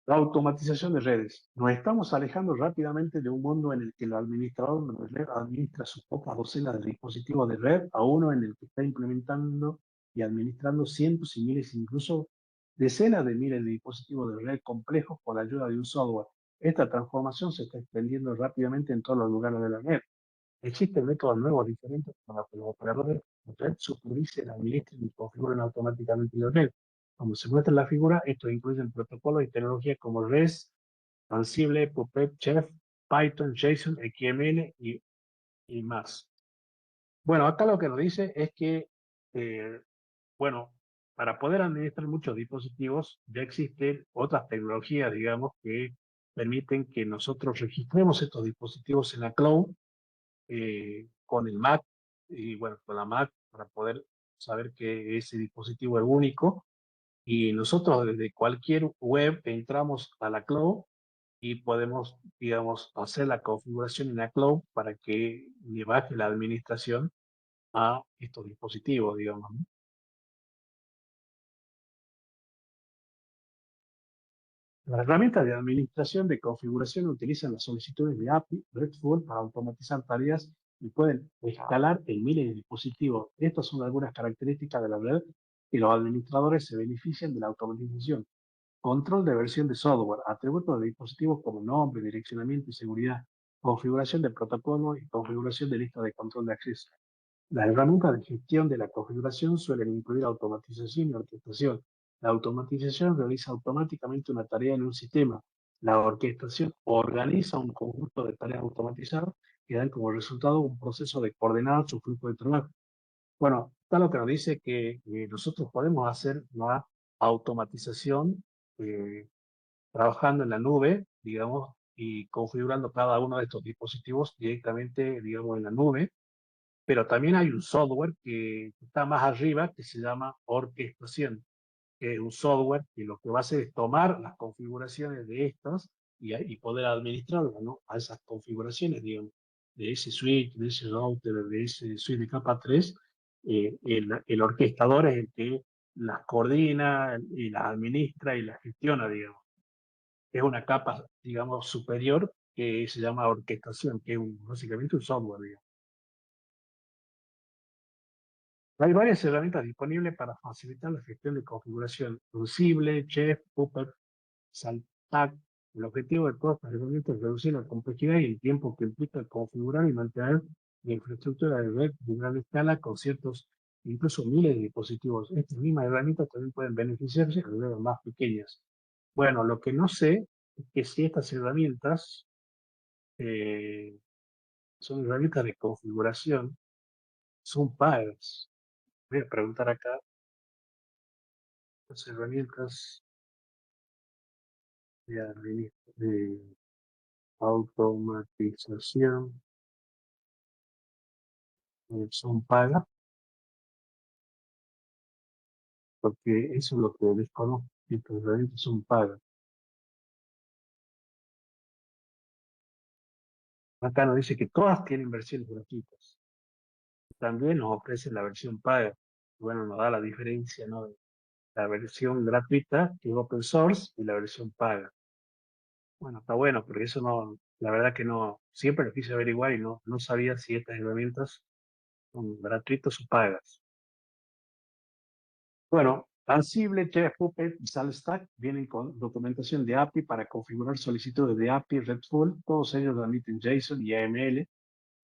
La automatización de redes. Nos estamos alejando rápidamente de un mundo en el que el administrador de red administra sus pocas docenas de dispositivos de red a uno en el que está implementando y administrando cientos y miles, incluso decenas de miles de dispositivos de red complejos con la ayuda de un software. Esta transformación se está extendiendo rápidamente en todos los lugares de la red. Existen métodos nuevos diferentes para que los operadores de red supervisen, administren y configuren automáticamente la red. Como se muestra en la figura, estos incluyen protocolos y tecnologías como REST, Ansible, Puppet, Chef, Python, JSON, XML y más. Bueno, acá lo que nos dice es que, eh, bueno, para poder administrar muchos dispositivos ya existen otras tecnologías, digamos, que permiten que nosotros registremos estos dispositivos en la cloud, con el Mac y bueno, con la Mac para poder saber que ese dispositivo es único, y nosotros desde cualquier web entramos a la cloud y podemos, digamos, hacer la configuración en la cloud para que le baje la administración a estos dispositivos, digamos, ¿no? Las herramientas de administración de configuración utilizan las solicitudes de API RESTful para automatizar tareas y pueden escalar en miles de dispositivos. Estas son algunas características de la red y los administradores se benefician de la automatización. Control de versión de software, atributos de dispositivos como nombre, direccionamiento y seguridad, configuración de protocolo y configuración de lista de control de acceso. Las herramientas de gestión de la configuración suelen incluir automatización y orquestación. La automatización realiza automáticamente una tarea en un sistema. La orquestación organiza un conjunto de tareas automatizadas que dan como resultado un proceso de coordenar su flujo de trabajo. Bueno, está lo que nos dice que nosotros podemos hacer la automatización eh, trabajando en la nube, digamos, y configurando cada uno de estos dispositivos directamente, digamos, en la nube, pero también hay un software que está más arriba que se llama orquestación, que es un software que lo que va a hacer es tomar las configuraciones de estas y poder administrarlas, ¿no? A esas configuraciones, digamos, de ese switch, de ese router, de ese switch de capa 3. El orquestador es el que las coordina y las administra y las gestiona, digamos. Es una capa, digamos, superior que se llama orquestación, que es básicamente un software, digamos. Hay varias herramientas disponibles para facilitar la gestión de configuración. Fusible, Chef, Puppet, Saltac. El objetivo de todas estas herramientas es reducir la complejidad y el tiempo que implica configurar y mantener la infraestructura de red de gran escala con ciertos, incluso miles de dispositivos. Estas mismas herramientas también pueden beneficiarse de redes más pequeñas. Bueno, lo que no sé es que si estas herramientas eh, son herramientas de configuración, son pagas. Voy a preguntar acá las herramientas de automatización son pagas, porque eso es lo que desconozco, que estas herramientas son pagas. Acá nos dice que todas tienen versiones gratuitas. También nos ofrecen la versión paga. Bueno, nos da la diferencia, ¿no? De la versión gratuita, que es open source, y la versión paga. Bueno, está bueno, porque eso no, la verdad que no, siempre lo quise averiguar y no sabía si estas herramientas son gratuitas o pagas. Bueno, Ansible, Chef, Puppet y SalStack vienen con documentación de API para configurar solicitudes de API, RESTful, todos ellos admiten JSON y AML,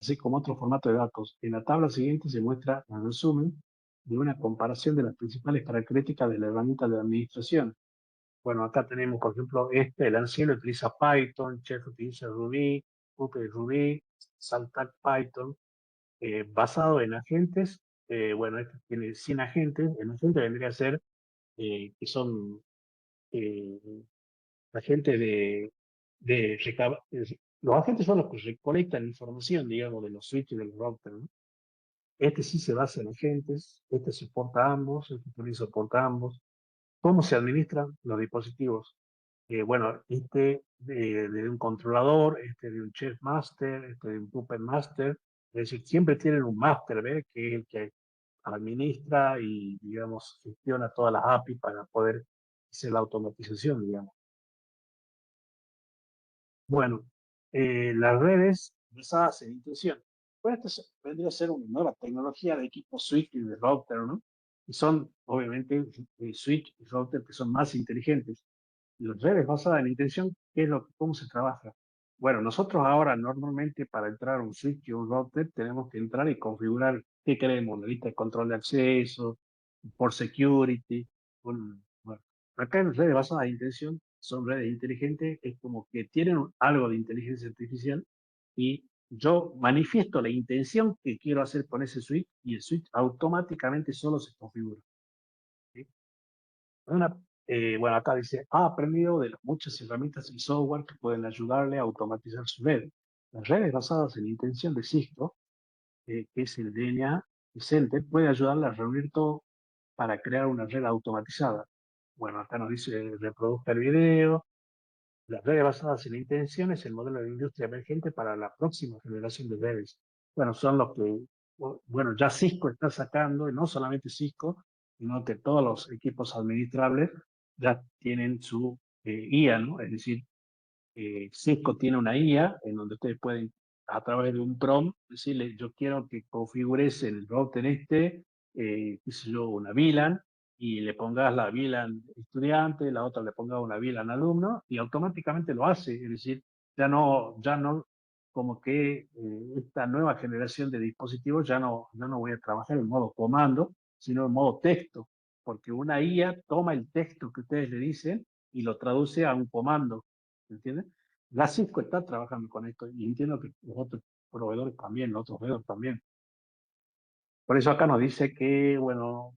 así como otro formato de datos. En la tabla siguiente se muestra el resumen de una comparación de las principales características de la herramienta de administración. Bueno, acá tenemos, por ejemplo, el Ansible utiliza Python, Chef utiliza Ruby, Puppet Ruby, SalStack Python, basado en agentes. Bueno, este tiene 100 agentes. El agente vendría a ser que son eh, agentes los agentes son los que recolectan información, digamos, de los switches y de los routers, ¿no? Este sí se basa en agentes, este soporta ambos, este también soporta ambos. ¿Cómo se administran los dispositivos? Bueno, este de un controlador, este de un chef master, este de un puppet master, es decir, siempre tienen un master, ¿ve? Que es el que administra y, digamos, gestiona todas las API para poder hacer la automatización, digamos. Bueno, las redes basadas en intención. Pues esto vendría a ser una nueva tecnología de equipo switch y de router, ¿no? Y son, obviamente, switch y router que son más inteligentes. Las redes basadas en intención, ¿qué es cómo se trabaja? Bueno, nosotros ahora normalmente para entrar a un switch y un router tenemos que entrar y configurar qué queremos, la lista de control de acceso, por security. Bueno, acá en redes basadas en intención son redes inteligentes, es como que tienen algo de inteligencia artificial y yo manifiesto la intención que quiero hacer con ese switch y el switch automáticamente solo se configura. ¿Sí? Una, bueno, acá dice, ha aprendido de las muchas herramientas y software que pueden ayudarle a automatizar su red. Las redes basadas en intención de Cisco, que es el DNA Center, puede ayudarle a reunir todo para crear una red automatizada. Bueno, acá nos dice, reproduzca el video. Las redes basadas en intención es el modelo de industria emergente para la próxima generación de redes. Bueno, son los que, bueno, ya Cisco está sacando, y no solamente Cisco, sino que todos los equipos administrables ya tienen su IA, ¿no? Es decir, Cisco tiene una IA en donde ustedes pueden, a través de un prompt, decirle, yo quiero que configures el router qué sé yo, una VLAN, y le pongas la VLAN estudiante, la otra le pongas una VLAN alumno, y automáticamente lo hace. Es decir, ya no, como que esta nueva generación de dispositivos ya no voy a trabajar en modo comando, sino en modo texto, porque una IA toma el texto que ustedes le dicen y lo traduce a un comando. ¿Entiendes? La Cisco está trabajando con esto y entiendo que los otros proveedores también, los otros proveedores también. Por eso acá nos dice que, bueno,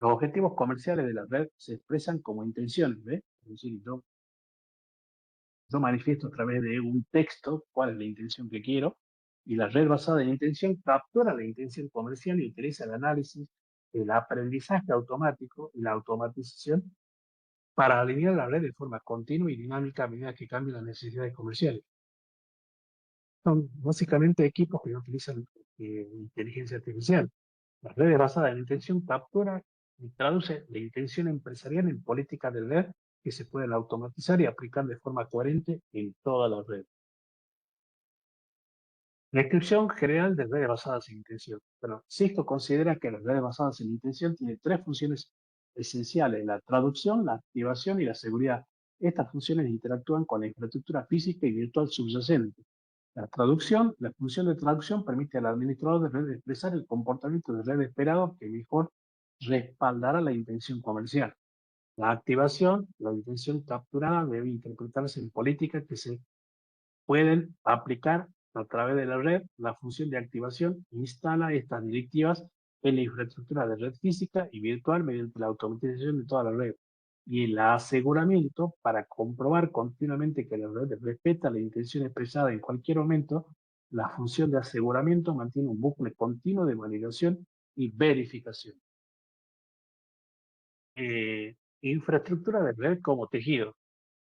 los objetivos comerciales de la red se expresan como intenciones, ¿ves? Es decir, yo manifiesto a través de un texto cuál es la intención que quiero, y la red basada en intención captura la intención comercial y utiliza el análisis, el aprendizaje automático y la automatización para alinear la red de forma continua y dinámica a medida que cambian las necesidades comerciales. Son básicamente equipos que utilizan inteligencia artificial. Las redes basadas en intención captura y traduce la intención empresarial en políticas de red que se pueden automatizar y aplicar de forma coherente en toda la red. Descripción general de redes basadas en intención. Bueno, Cisco considera que las redes basadas en intención tienen tres funciones esenciales: la traducción, la activación y la seguridad. Estas funciones interactúan con la infraestructura física y virtual subyacente. La función de traducción permite al administrador de red expresar el comportamiento de red esperado que mejor respaldará la intención comercial. La activación, la intención capturada debe interpretarse en políticas que se pueden aplicar a través de la red. La función de activación instala estas directivas en la infraestructura de red física y virtual mediante la automatización de toda la red. Y el aseguramiento, para comprobar continuamente que la red respeta la intención expresada en cualquier momento, la función de aseguramiento mantiene un bucle continuo de validación y verificación. Infraestructura de red como tejido.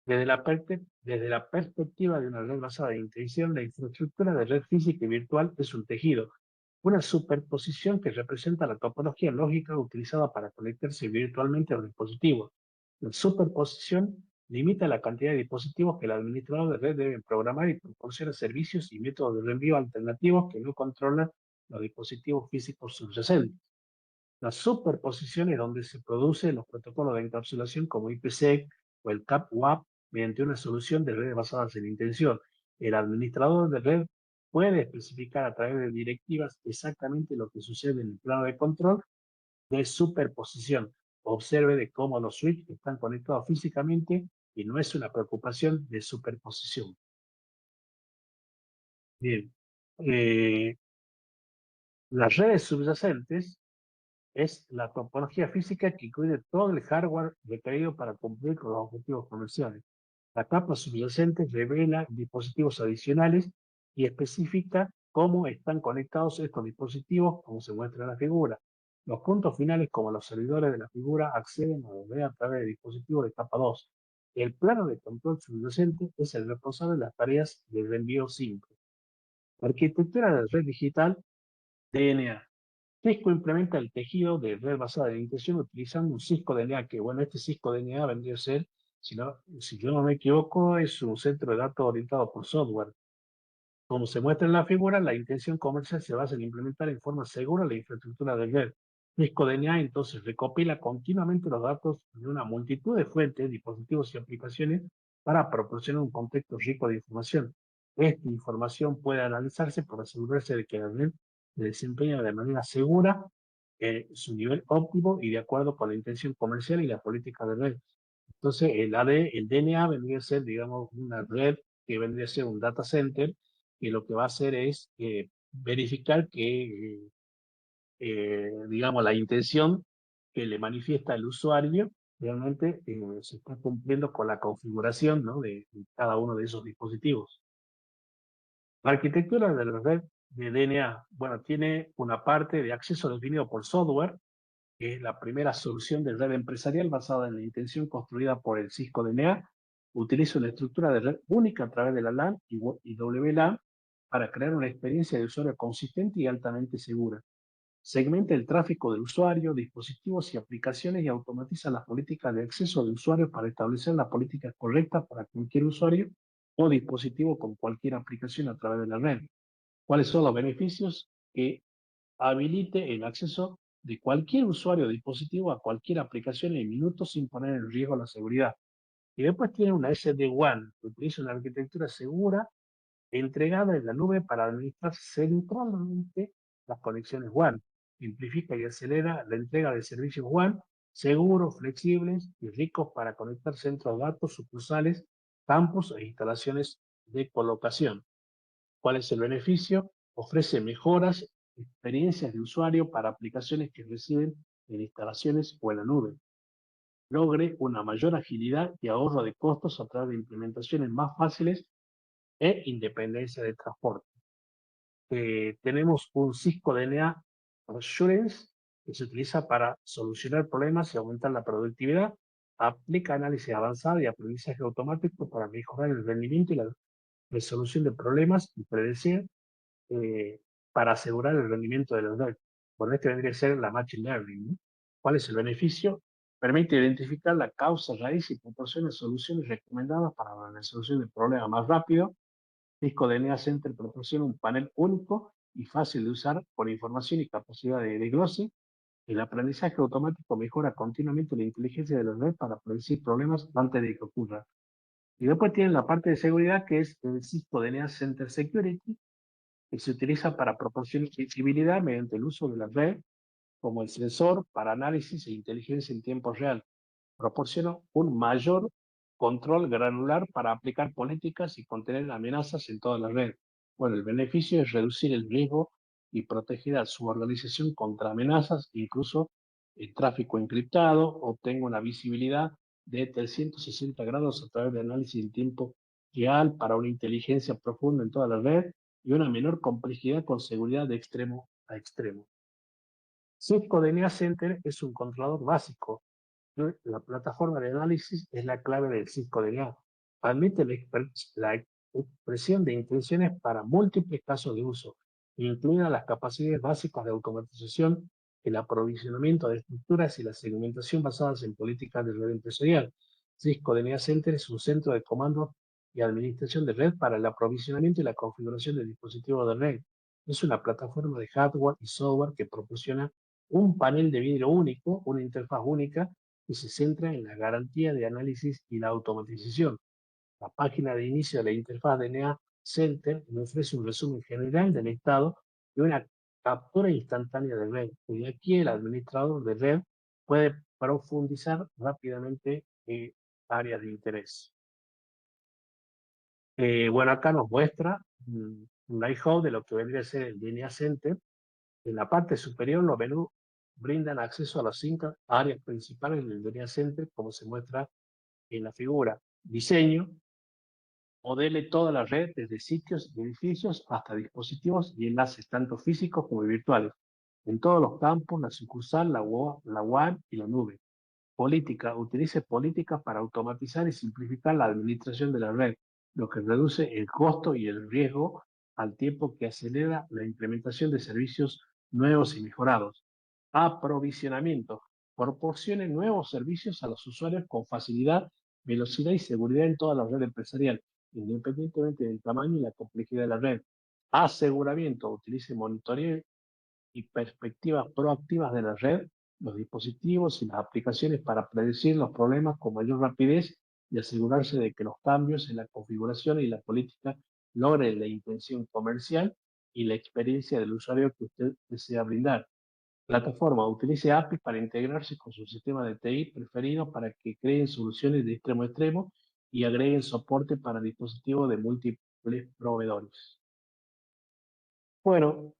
Desde la perspectiva de una red basada en intención, la infraestructura de red física y virtual es un tejido, una superposición que representa la topología lógica utilizada para conectarse virtualmente a los dispositivos. La superposición limita la cantidad de dispositivos que el administrador de red debe programar y proporciona servicios y métodos de reenvío alternativos que no controlan los dispositivos físicos subyacentes. La superposición es donde se producen los protocolos de encapsulación como IPsec o el CAP-WAP mediante una solución de redes basadas en intención. El administrador de red puede especificar a través de directivas exactamente lo que sucede en el plano de control de superposición. Observe de cómo los switches están conectados físicamente y no es una preocupación de superposición. Bien. Eh, las redes subyacentes es la topología física que incluye todo el hardware requerido para cumplir con los objetivos comerciales. La capa subyacente revela dispositivos adicionales y especifica cómo están conectados estos dispositivos, como se muestra en la figura. Los puntos finales, como los servidores de la figura, acceden a la red a través de dispositivos de capa 2. El plano de control subyacente es el responsable de las tareas de reenvío simple. La arquitectura de la red digital, DNA. Cisco implementa el tejido de red basada en intención utilizando un Cisco DNA, que bueno, este Cisco DNA vendría a ser, si yo no me equivoco, es un centro de datos orientado por software. Como se muestra en la figura, la intención comercial se basa en implementar en forma segura la infraestructura de red. Cisco DNA entonces recopila continuamente los datos de una multitud de fuentes, dispositivos y aplicaciones para proporcionar un contexto rico de información. Esta información puede analizarse para asegurarse de que la red se desempeña de manera segura, su nivel óptimo y de acuerdo con la intención comercial y la política de red. Entonces, el DNA vendría a ser, digamos, una red que vendría a ser un data center, que lo que va a hacer es verificar que, digamos, la intención que le manifiesta el usuario realmente se está cumpliendo con la configuración, ¿no?, de cada uno de esos dispositivos. La arquitectura de la red de DNA, bueno, tiene una parte de acceso definido por software, que es la primera solución de red empresarial basada en la intención construida por el Cisco DNA. Utiliza una estructura de red única a través de la LAN y WLAN para crear una experiencia de usuario consistente y altamente segura. Segmenta el tráfico del usuario, dispositivos y aplicaciones y automatiza las políticas de acceso de usuarios para establecer la política correcta para cualquier usuario o dispositivo con cualquier aplicación a través de la red. ¿Cuáles son los beneficios? Que habilite el acceso de cualquier usuario o dispositivo a cualquier aplicación en minutos sin poner en riesgo la seguridad. Y después tiene una SD-WAN, que utiliza una arquitectura segura entregada en la nube para administrar centralmente las conexiones WAN. Simplifica y acelera la entrega de servicios WAN seguros, flexibles y ricos para conectar centros de datos, sucursales, campus e instalaciones de colocación. ¿Cuál es el beneficio? Ofrece mejoras, experiencias de usuario para aplicaciones que reciben en instalaciones o en la nube. Logre una mayor agilidad y ahorro de costos a través de implementaciones más fáciles e independencia de transporte. Tenemos un Cisco DNA Assurance que se utiliza para solucionar problemas y aumentar la productividad. Aplica análisis avanzado y aprendizaje automático para mejorar el rendimiento y la resolución de problemas y predecir eh, para asegurar el rendimiento de los datos. Bueno, este vendría a ser la Machine Learning, ¿no? ¿Cuál es el beneficio? Permite identificar la causa raíz y proporciona soluciones recomendadas para la resolución del problema más rápido. Cisco DNA Center proporciona un panel único y fácil de usar con información y capacidad de desglose. El aprendizaje automático mejora continuamente la inteligencia de los redes para predecir problemas antes de que ocurran. Y después tienen la parte de seguridad que es el Cisco DNA Center Security, que se utiliza para proporcionar visibilidad mediante el uso de la red como el sensor para análisis e inteligencia en tiempo real. Proporciona un mayor control granular para aplicar políticas y contener amenazas en toda la red. Bueno, el beneficio es reducir el riesgo y proteger a su organización contra amenazas, incluso el tráfico encriptado, obtenga una visibilidad de 360 grados a través de análisis en tiempo real para una inteligencia profunda en toda la red y una menor complejidad con seguridad de extremo a extremo. Cisco DNA Center es un controlador básico. La plataforma de análisis es la clave del Cisco DNA. Admite la expresión de intenciones para múltiples casos de uso, incluidas las capacidades básicas de automatización, el aprovisionamiento de estructuras y la segmentación basadas en políticas de red empresarial. Cisco DNA Center es un centro de comando y administración de red para el aprovisionamiento y la configuración de dispositivos de red. Es una plataforma de hardware y software que proporciona un panel de vidrio único, una interfaz única que se centra en la garantía de análisis y la automatización. La página de inicio de la interfaz DNA Center me ofrece un resumen general del estado y una captura instantánea de red. Y de aquí el administrador de red puede profundizar rápidamente en áreas de interés. Bueno, acá nos muestra un layout de lo que vendría a ser el DNA Center. En la parte superior, los menús brindan acceso a las 5 áreas principales del DNA Center, como se muestra en la figura. Diseño, modele toda la red desde sitios y edificios hasta dispositivos y enlaces tanto físicos como virtuales. En todos los campos, la sucursal, la WAN y la nube. Política, utilice políticas para automatizar y simplificar la administración de la red, lo que reduce el costo y el riesgo al tiempo que acelera la implementación de servicios nuevos y mejorados. Aprovisionamiento. Proporcione nuevos servicios a los usuarios con facilidad, velocidad y seguridad en toda la red empresarial, independientemente del tamaño y la complejidad de la red. Aseguramiento. Utilice monitoreo y perspectivas proactivas de la red, los dispositivos y las aplicaciones para predecir los problemas con mayor rapidez y asegurarse de que los cambios en la configuración y la política logren la intención comercial y la experiencia del usuario que usted desea brindar. Plataforma, utilice APIs para integrarse con su sistema de TI preferido para que creen soluciones de extremo a extremo y agreguen soporte para dispositivos de múltiples proveedores. Bueno,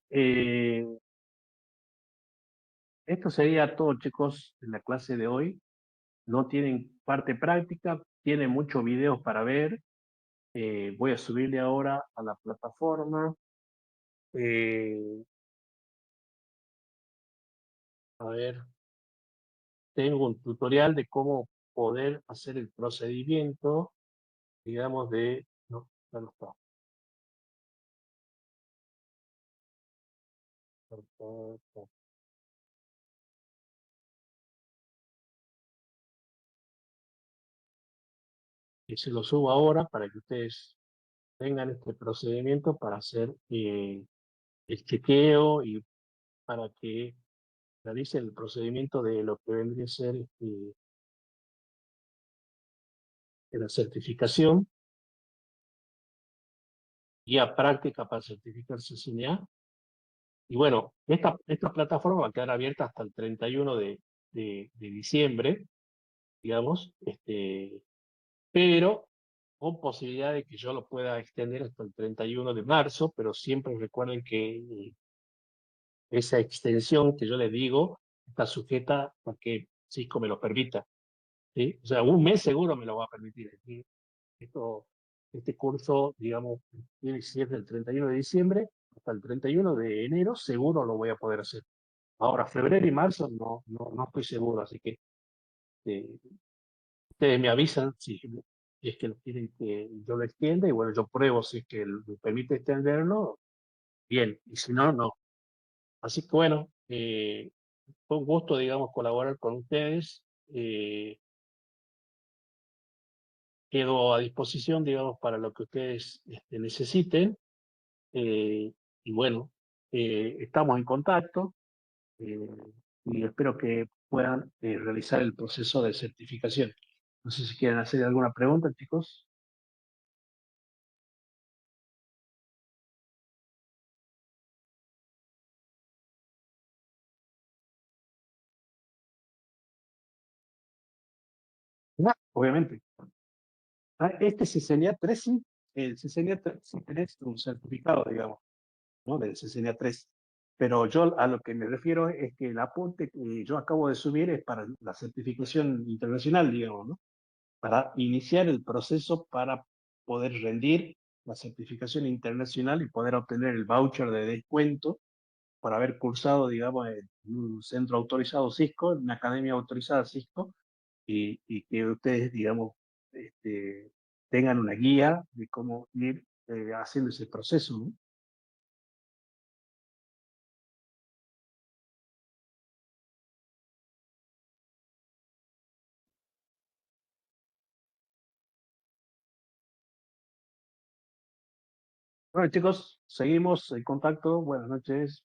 esto sería todo, chicos, en la clase de hoy. No tienen parte práctica, tienen muchos videos para ver. Voy a subirle ahora a la plataforma. Eh, a ver, tengo un tutorial de cómo poder hacer el procedimiento, digamos, de... No, no está. que se lo subo ahora para que ustedes tengan este procedimiento para hacer el chequeo y para que realicen el procedimiento de lo que vendría a ser de la certificación, guía práctica para certificarse CNA. Y bueno, esta plataforma va a quedar abierta hasta el 31 de diciembre, digamos, pero con posibilidad de que yo lo pueda extender hasta el 31 de marzo, pero siempre recuerden que esa extensión que yo les digo está sujeta a que Cisco me lo permita, ¿sí? O sea, un mes seguro me lo va a permitir. ¿Sí? Esto, este curso, digamos, tiene que ser del 31 de diciembre hasta el 31 de enero, seguro lo voy a poder hacer. Ahora, febrero y marzo no estoy seguro, así que eh, ustedes me avisan si es que lo quieren que yo lo extienda y bueno, yo pruebo si es que me permite extenderlo, bien, y si no, no. Así que bueno, fue un gusto, digamos, colaborar con ustedes. Quedo a disposición, digamos, para lo que ustedes necesiten. Y bueno, estamos en contacto eh, y espero que puedan realizar el proceso de certificación. No sé si quieren hacer alguna pregunta, chicos. No, obviamente. Este CCNA 3 sí, el CCNA 3 sí tenés un certificado, digamos, ¿no? Del CCNA 3. Pero yo a lo que me refiero es que el apunte que yo acabo de subir es para la certificación internacional, digamos, ¿no? Para iniciar el proceso para poder rendir la certificación internacional y poder obtener el voucher de descuento por haber cursado, digamos, en un centro autorizado Cisco, en una academia autorizada Cisco, y que ustedes, digamos, tengan una guía de cómo ir haciendo ese proceso, ¿no? Bueno, chicos, seguimos en contacto. Buenas noches.